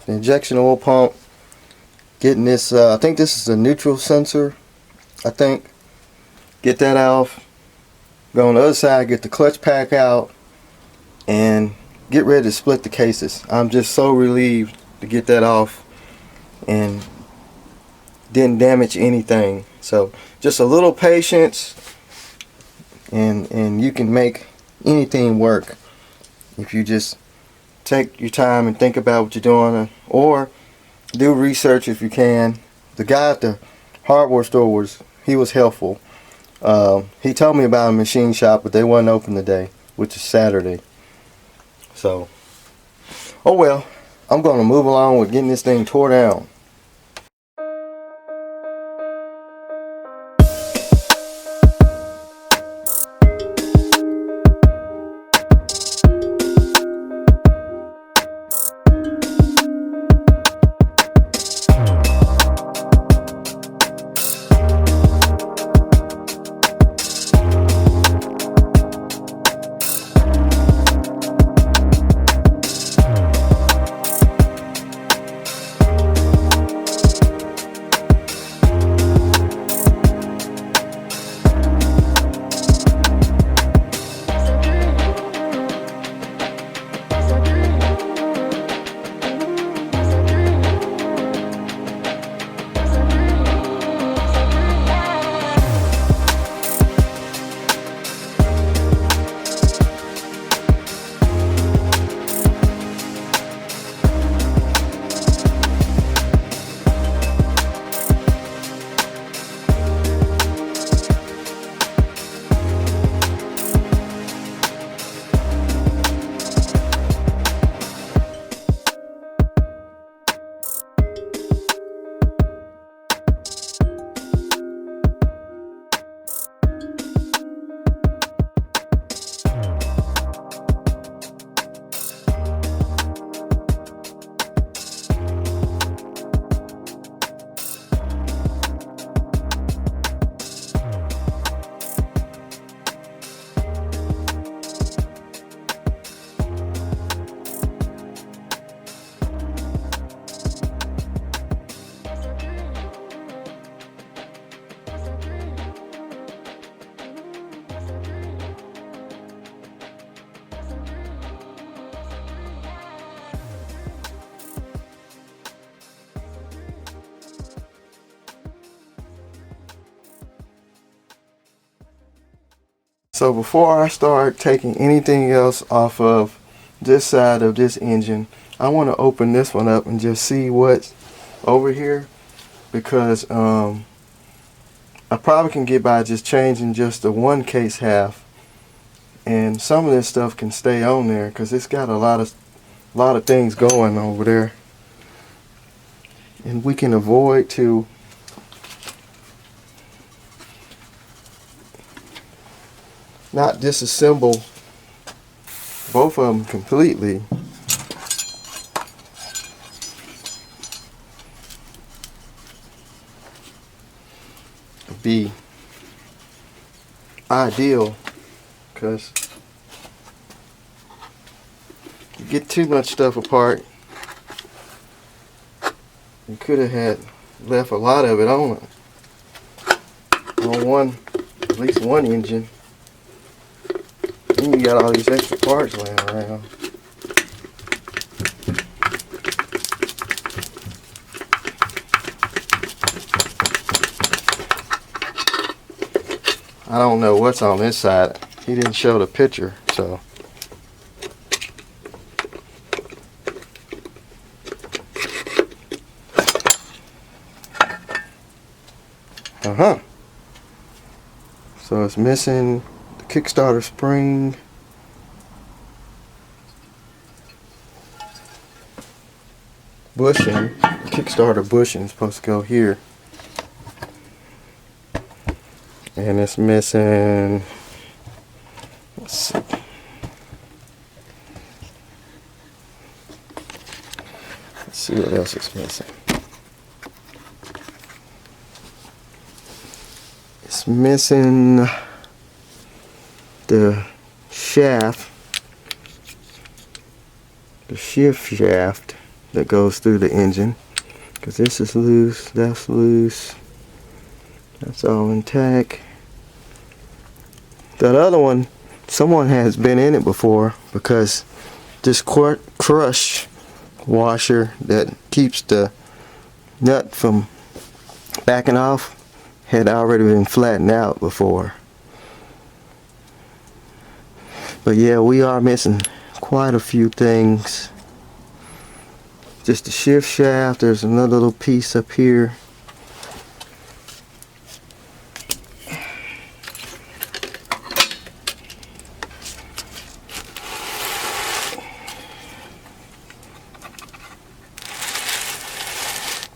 injection oil pump, getting this, I think this is the neutral sensor, I think. Get that off. Go on the other side, get the clutch pack out, and get ready to split the cases. I'm just so relieved to get that off and didn't damage anything. So just a little patience and you can make anything work if you just take your time and think about what you're doing, or do research if you can. The guy at the hardware store he was helpful. He told me about a machine shop, but they wasn't open today, which is Saturday. So, oh well, I'm going to move along with getting this thing tore down. So before I start taking anything else off of this side of this engine, I want to open this one up and just see what's over here, because I probably can get by just changing just the one case half, and some of this stuff can stay on there because it's got a lot of things going over there, and we can avoid to not disassemble both of them completely. Be ideal, because you get too much stuff apart. You could have had left a lot of it on one, at least one engine. Then you got all these extra parts laying around. I don't know what's on this side. He didn't show the picture, so. So it's missing the Kickstarter spring. Bushing. The Kickstarter bushing is supposed to go here. And it's missing, let's see. Let's see what else is missing. It's missing the shaft, the shift shaft that goes through the engine, because this is loose, that's loose, that's all intact. That other one, someone has been in it before, because this crush washer that keeps the nut from backing off had already been flattened out before. But yeah, we are missing quite a few things. Just the shift shaft, there's another little piece up here.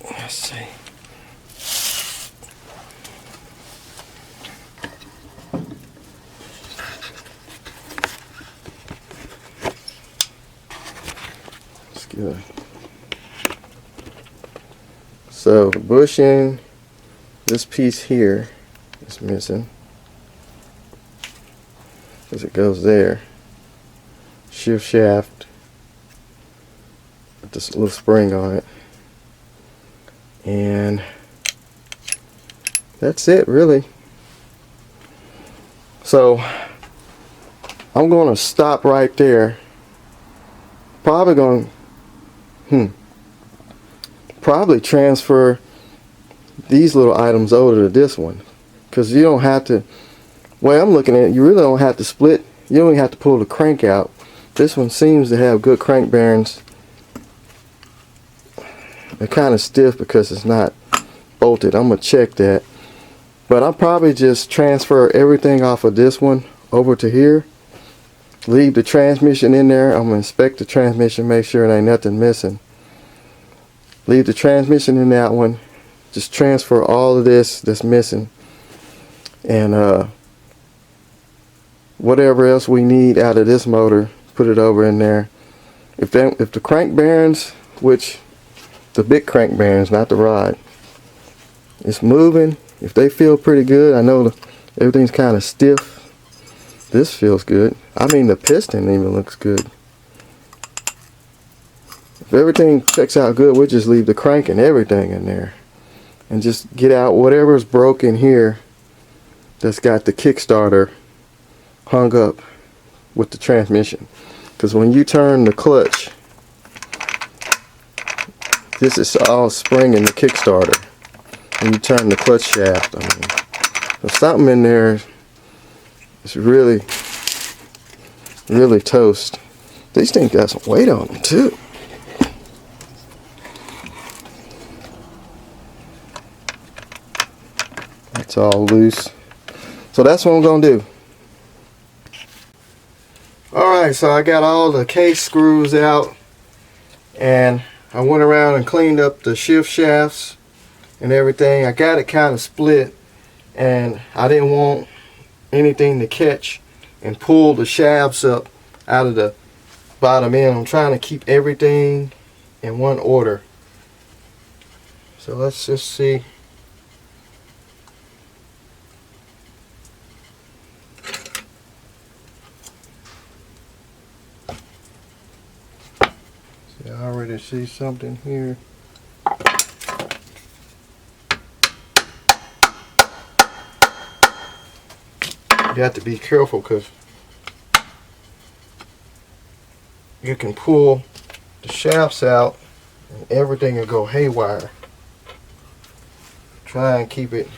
Let's see. That's good. So the bushing, this piece here is missing because it goes there. Shift shaft with this little spring on it. And that's it, really. So I'm going to stop right there. Probably going probably transfer these little items over to this one, because you don't have to, way I'm looking at it, you really don't have to split. You don't even have to pull the crank out. This one seems to have good crank bearings. They're kind of stiff because it's not bolted. I'm going to check that. But I'll probably just transfer everything off of this one over to here. Leave the transmission in there. I'm going to inspect the transmission, make sure there ain't nothing missing. Leave the transmission in that one. Just transfer all of this that's missing. And whatever else we need out of this motor, put it over in there. If the crank bearings, which the big crank bearings, not the rod, it's moving, if they feel pretty good, I know everything's kind of stiff. This feels good. I mean, the piston even looks good. If everything checks out good, we'll just leave the crank and everything in there and just get out whatever's broken here that's got the Kickstarter hung up with the transmission. Because when you turn the clutch, this is all spring in the Kickstarter. When you turn the clutch shaft, I mean, there's something in there It's really toast. These things got some weight on them too. It's all loose. So that's what I'm gonna do. Alright, so I got all the case screws out, and I went around and cleaned up the shift shafts and everything. I got it kind of split, and I didn't want anything to catch and pull the shafts up out of the bottom end. I'm trying to keep everything in one order. So let's just see. See, I already see something here. You have to be careful because you can pull the shafts out and everything will go haywire. Try and keep it.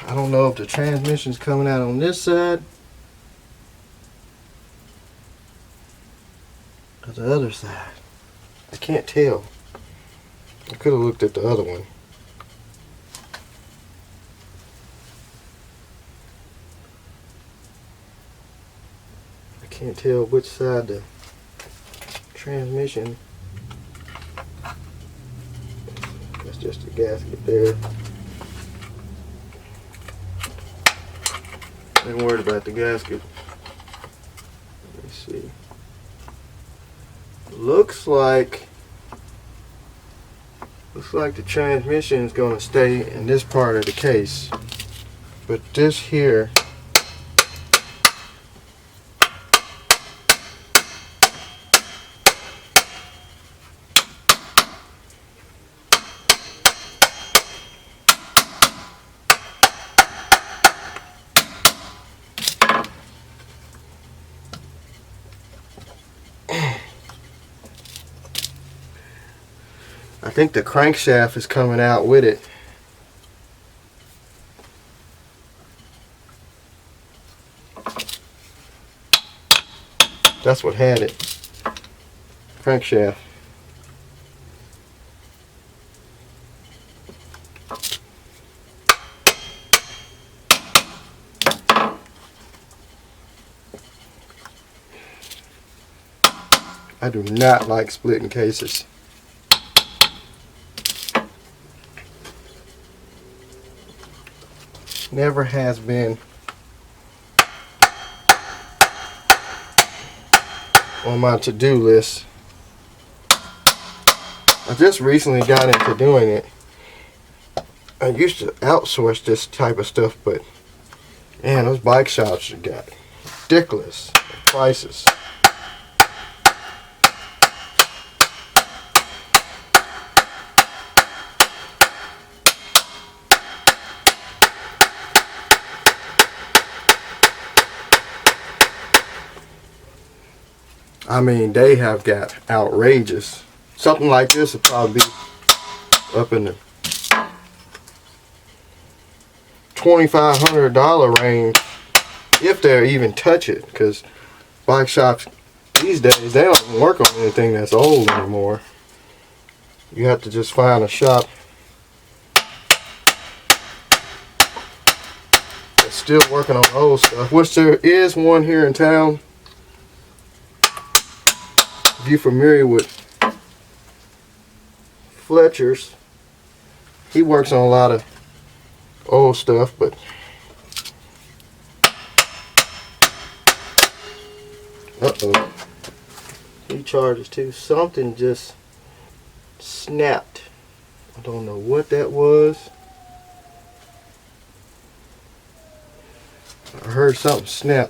I don't know if the transmission's coming out on this side or the other side. I can't tell. I could have looked at the other one. I can't tell which side the transmission. That's just a gasket there. Ain't worried about the gasket. Let me see. Looks like the transmission is going to stay in this part of the case, but this here I think the crankshaft is coming out with it. That's what had it. Crankshaft. I do not like splitting cases. Never has been on my to-do list. I just recently got into doing it. I used to outsource this type of stuff, but man, those bike shops have got ridiculous prices. I mean, they have got outrageous. Something like this would probably be up in the $2,500 range, if they even touch it, because bike shops these days, they don't even work on anything that's old anymore. You have to just find a shop that's still working on old stuff, which there is one here in town. If you're familiar with Fletcher's, he works on a lot of old stuff, but uh-oh, he charges too. Something just snapped. I don't know what that was. I heard something snap.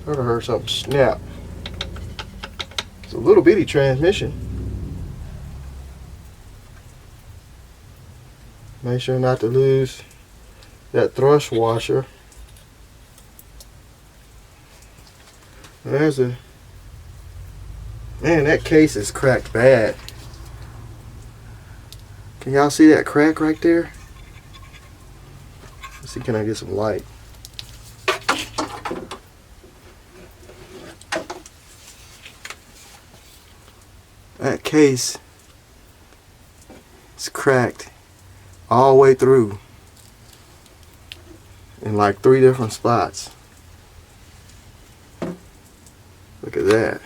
I heard something snap. It's a little bitty transmission. Make sure not to lose that thrust washer. There's a... Man, that case is cracked bad. Can y'all see that crack right there? Let's see, can I get some light? That case is cracked all the way through in like 3 different spots. Look at that.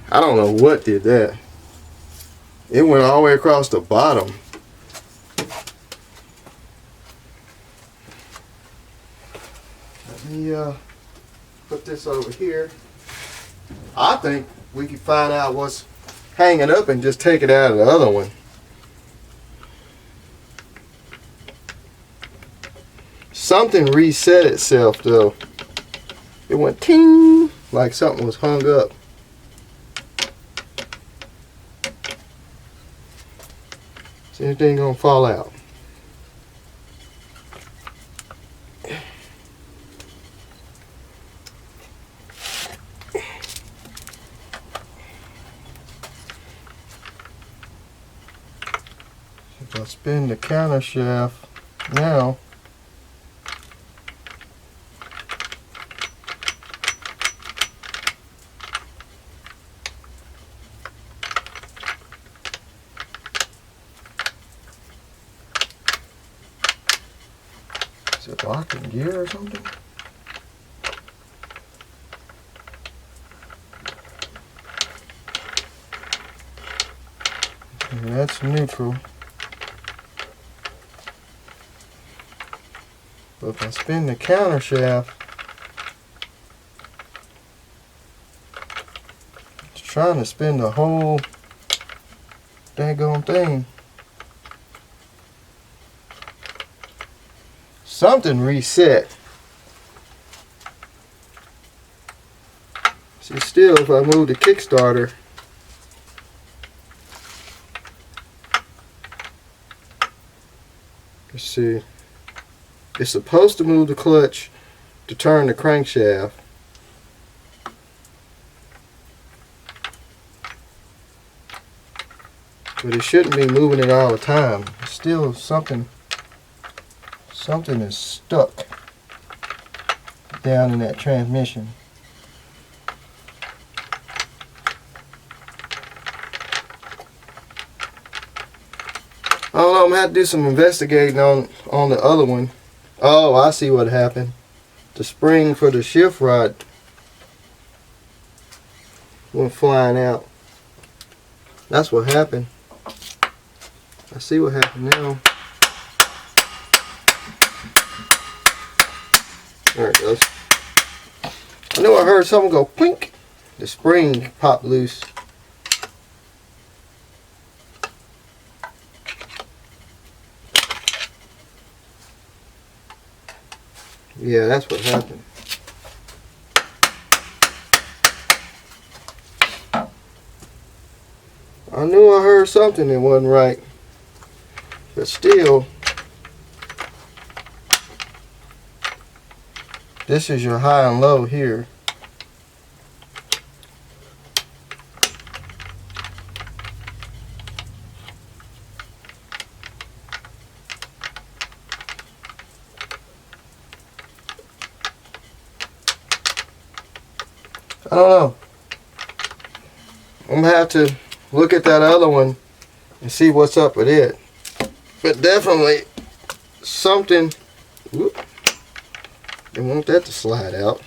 I don't know what did that. It went all the way across the bottom. Let me put this over here. I think we can find out what's hanging up and just take it out of the other one. Something reset itself though. It went ting like something was hung up. Is anything gonna fall out? If I spin the counter shaft now, is it locking gear or something? Okay, that's neutral. But if I spin the counter shaft, it's trying to spin the whole daggone thing. Something reset. See, still, if I move the Kickstarter, let's see. It's supposed to move the clutch to turn the crankshaft. But it shouldn't be moving it all the time. It's still something is stuck down in that transmission. I don't know, I'm gonna have to do some investigating on the other one. Oh, I see what happened. The spring for the shift rod went flying out. That's what happened. I see what happened now. There it goes. I know I heard something go plink. The spring popped loose. Yeah, that's what happened. I knew I heard something that wasn't right. But still, this is your high and low here. I don't know. I'm gonna have to look at that other one and see what's up with it. But definitely something. Whoop, didn't want that to slide out.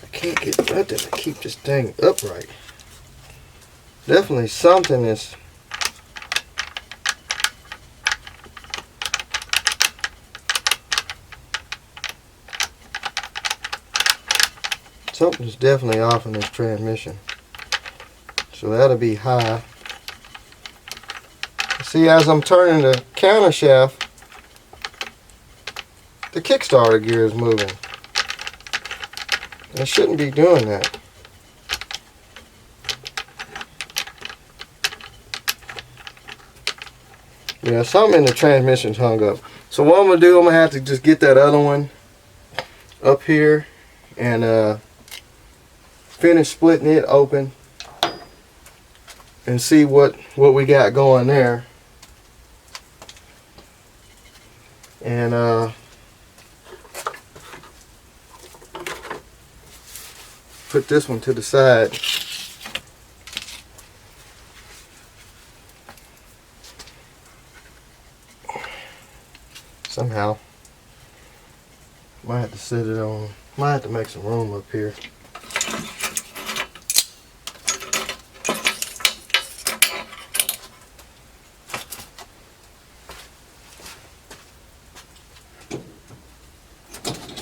I can't get nothing to keep this thing upright. Definitely something is. Something's definitely off in this transmission. So that'll be high. See, as I'm turning the counter shaft, the Kickstarter gear is moving. It shouldn't be doing that. Yeah, something in the transmission's hung up. So what I'm going to do, I'm going to have to just get that other one up here and finish splitting it open and see what we got going there. And put this one to the side. Somehow. Might have to sit it on. Might have to make some room up here.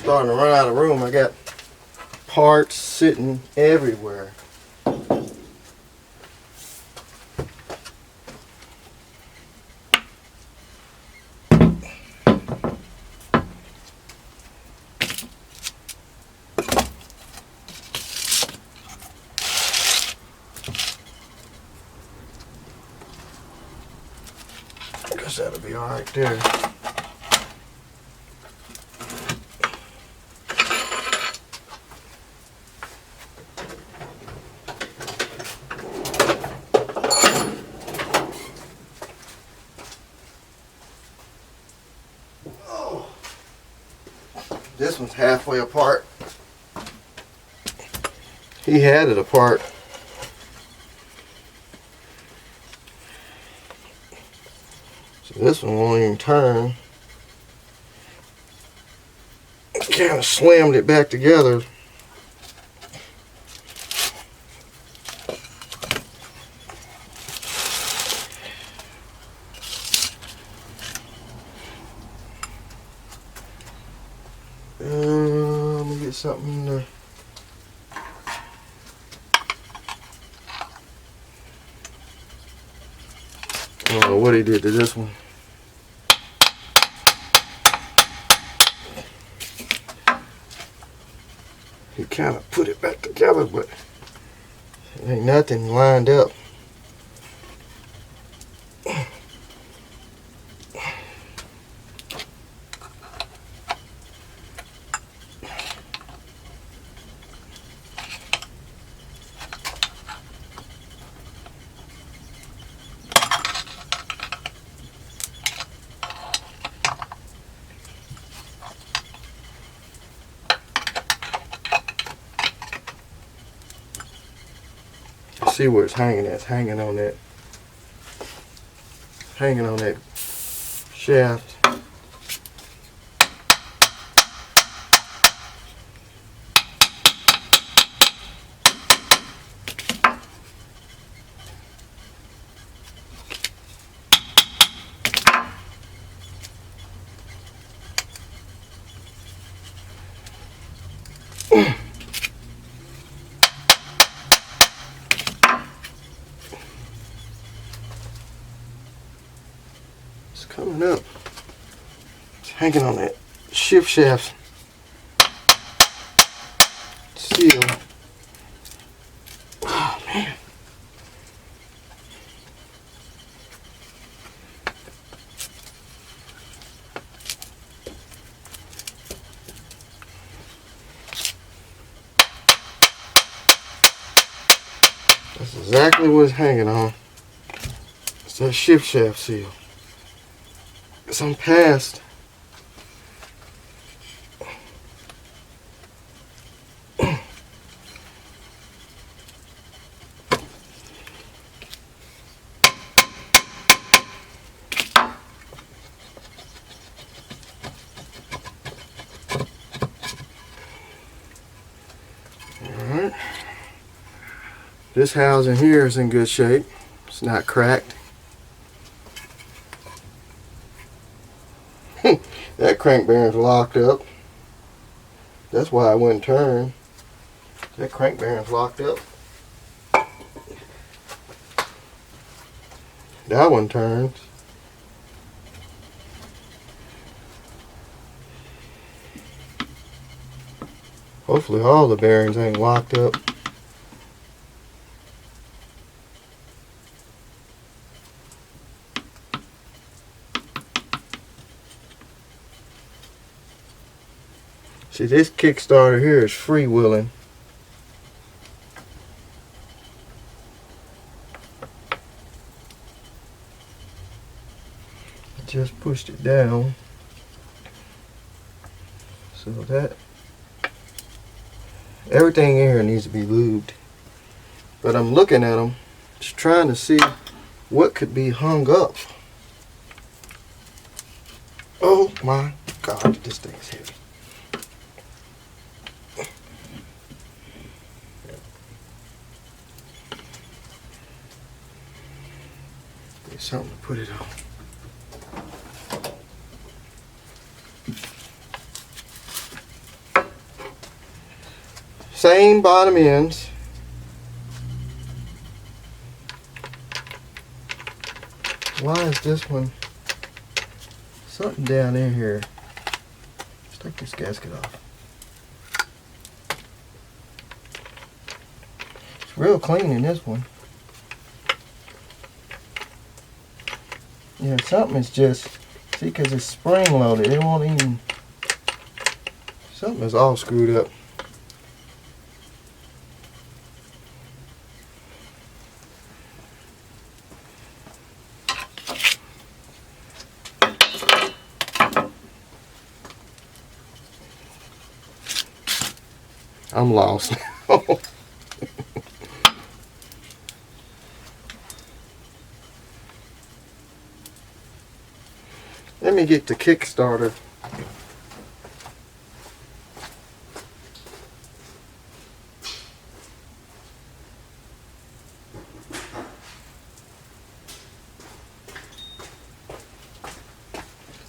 Starting to run out of room. I got parts sitting everywhere. I guess that'll be all right there. This one's halfway apart. He had it apart. So this one won't even turn. Kind of slammed it back together. Let me get something to... I don't know what he did to this one. He kind of put it back together, but ain't nothing lined up. See where it's hanging at. It's hanging on that shaft. It's coming up. It's hanging on that shift shaft seal. Oh man. That's exactly what it's hanging on. It's that shift shaft seal. It's on past. Alright. This housing here is in good shape. It's not cracked. That crank bearing's locked up. That's why I wouldn't turn. That crank bearing's locked up. That one turns. Hopefully all the bearings ain't locked up. See, this Kickstarter here is freewheeling. Just pushed it down. So that everything in here needs to be lubed. But I'm looking at them, just trying to see what could be hung up. Oh my God, this thing is heavy. There's something to put it on. Same bottom ends. Why is this one something down in here? Let's take this gasket off. It's real clean in this one. Yeah, something is just, see, because it's spring loaded, it won't even, something is all screwed up. I'm lost. Let me get the Kickstarter.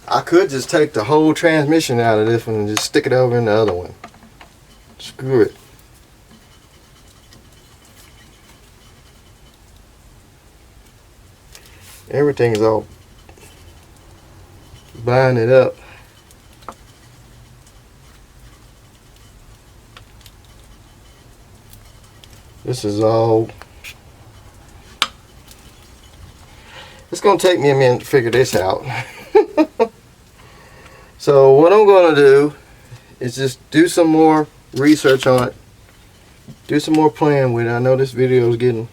I could just take the whole transmission out of this one and just stick it over in the other one. Screw it. Everything is all binded up. This is all. It's going to take me a minute to figure this out. So what I'm going to do is just do some more research on it. Do some more playing with it. I know this video is getting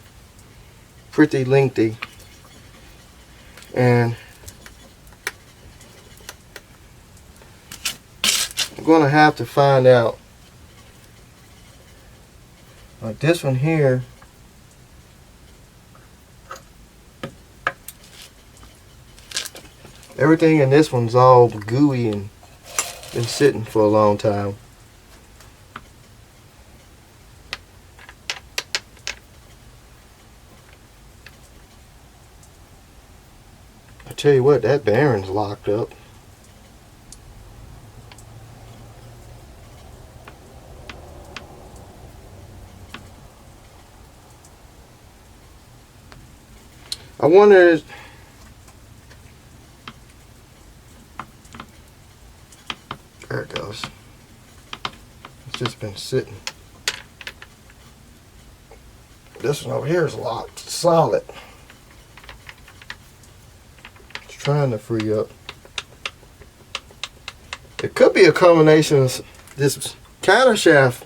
pretty lengthy. And I'm going to have to find out. Like this one here. Everything in this one's all gooey and been sitting for a long time. I tell you what, that bearing's locked up. I wonder. There it goes. It's just been sitting. This one over here is locked solid. It's trying to free up. It could be a combination of this countershaft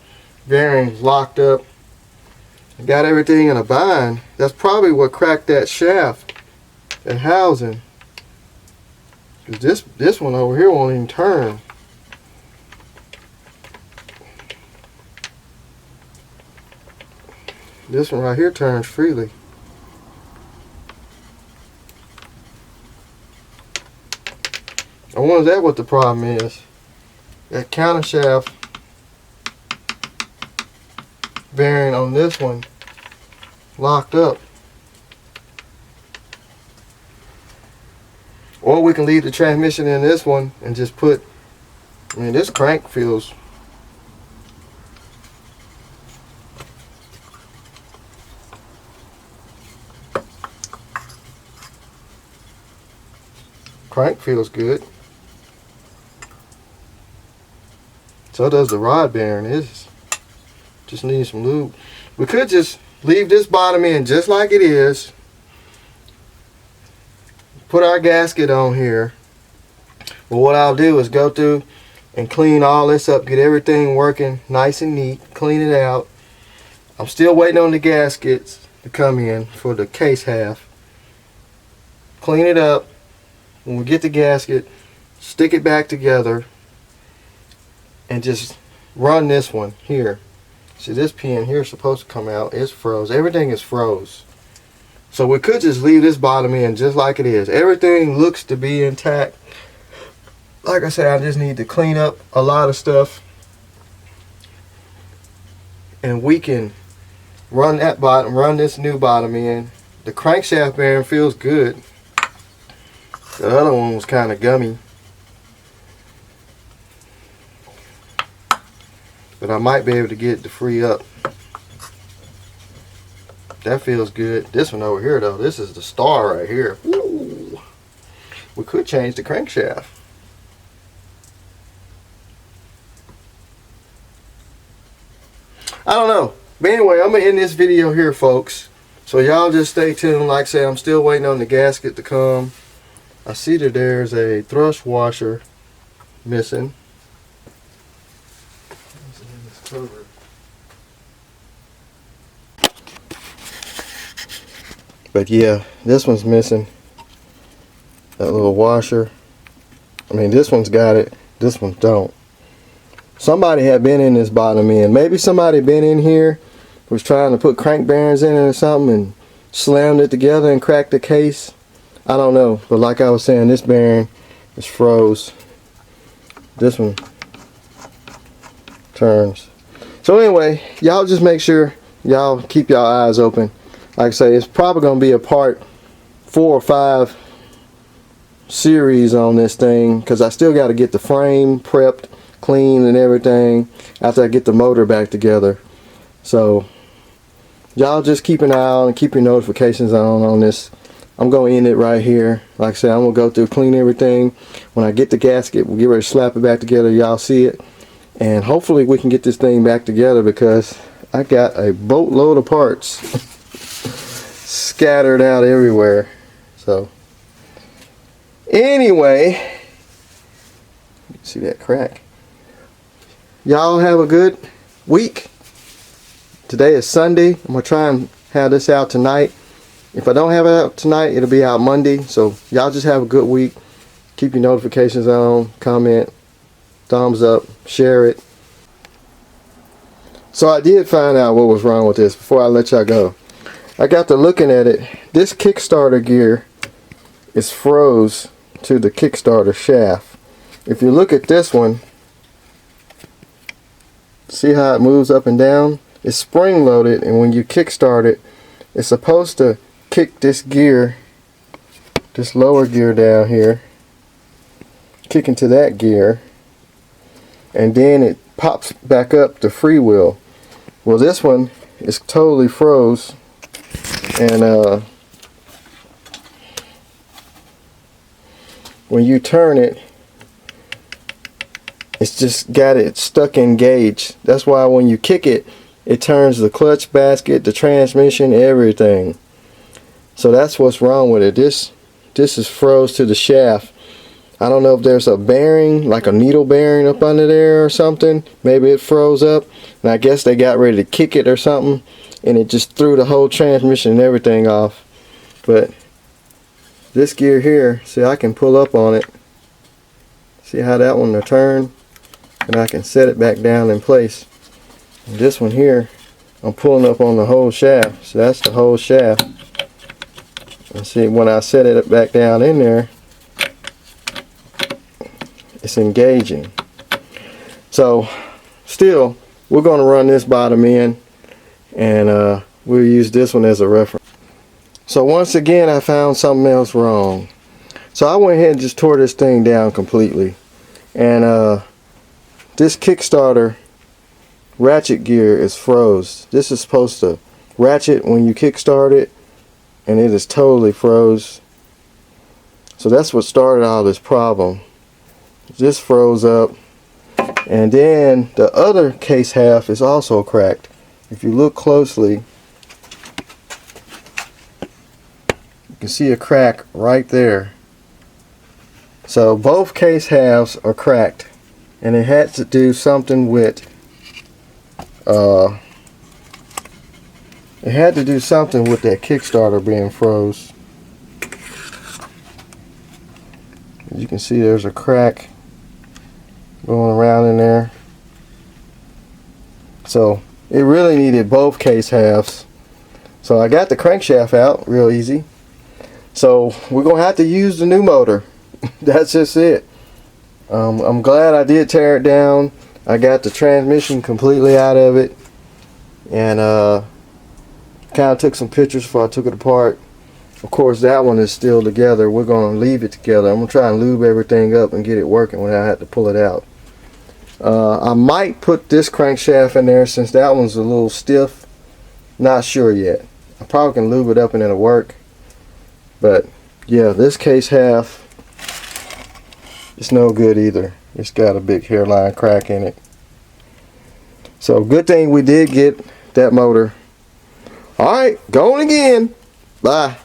bearing locked up. Got everything in a bind. That's probably what cracked that shaft and housing. Because this one over here won't even turn. This one right here turns freely. I wonder if that's what the problem is. That countershaft bearing on this one locked up. Or we can leave the transmission in this one and just put, I mean, this crank feels good. So does the rod bearing. It's Just need some lube. We could just leave this bottom end just like it is. Put our gasket on here. But what I'll do is go through and clean all this up, get everything working nice and neat, clean it out. I'm still waiting on the gaskets to come in for the case half. Clean it up. When we get the gasket, stick it back together and just run this one here. See, this pin here is supposed to come out. It's froze. Everything is froze. So we could just leave this bottom end just like it is. Everything looks to be intact. Like I said, I just need to clean up a lot of stuff, and we can run that bottom, run this new bottom end. The crankshaft bearing feels good. The other one was kind of gummy, but I might be able to get it to free up. That feels good. This one over here though, this is the star right here. Woo. We could change the crankshaft. I don't know. But anyway, I'm going to end this video here, folks. So y'all just stay tuned. Like I say, I'm still waiting on the gasket to come. I see that there's a thrust washer missing. But yeah, this one's missing. That little washer. I mean, this one's got it. This one don't. Somebody had been in this bottom end. Maybe somebody been in here, was trying to put crank bearings in it or something and slammed it together and cracked the case. I don't know. But like I was saying, this bearing is froze. This one turns. So anyway, y'all just make sure y'all keep y'all eyes open. Like I say, it's probably going to be a part 4 or 5 series on this thing, because I still got to get the frame prepped, clean and everything after I get the motor back together. So y'all just keep an eye on and keep your notifications on this. I'm going to end it right here. Like I said, I'm going to go through, clean everything. When I get the gasket, we'll get ready to slap it back together. Y'all see it. And hopefully we can get this thing back together, because I got a boatload of parts scattered out everywhere. So anyway, see that crack. Y'all have a good week. Today is Sunday. I'm going to try and have this out tonight. If I don't have it out tonight, it'll be out Monday. So y'all just have a good week. Keep your notifications on. Comment. Thumbs up. Share it. So I did find out what was wrong with this before I let y'all go. I got to looking at it. This Kickstarter gear is froze to the Kickstarter shaft. If you look at this one, see how it moves up and down? It's spring loaded, and when you kickstart it, it's supposed to kick this gear, this lower gear down here, kick into that gear, and then it pops back up to freewheel. Well, this one is totally froze, and when you turn it, it's just got it stuck in gauge. That's why when you kick it, it turns the clutch basket, the transmission, everything. So that's what's wrong with it. This is froze to the shaft. I don't know if there's a bearing, like a needle bearing up under there or something. Maybe it froze up, and I guess they got ready to kick it or something, and it just threw the whole transmission and everything off. But this gear here, see, I can pull up on it. See how that one will turn? And I can set it back down in place. And this one here, I'm pulling up on the whole shaft. So that's the whole shaft. And see, when I set it back down in there, it's engaging. So still, we're going to run this bottom end, and we'll use this one as a reference. So once again, I found something else wrong. So I went ahead and just tore this thing down completely. And this Kickstarter ratchet gear is froze. This is supposed to ratchet when you kickstart it, and it is totally froze. So that's what started all this problem. This froze up, and then the other case half is also cracked. if you look closely, you can see a crack right there. So both case halves are cracked, and it had to do something with that Kickstarter being froze. As you can see, there's a crack going around in there. So it really needed both case halves. So I got the crankshaft out real easy. So we're gonna have to use the new motor. That's just it. I'm glad I did tear it down. I got the transmission completely out of it, and kind of took some pictures before I took it apart. Of course, that one is still together. We're going to leave it together. I'm going to try and lube everything up and get it working without having to pull it out. I might put this crankshaft in there since that one's a little stiff. Not sure yet. I probably can lube it up and it'll work. But yeah, this case half, it's no good either. It's got a big hairline crack in it. So good thing we did get that motor. Alright, going again. Bye.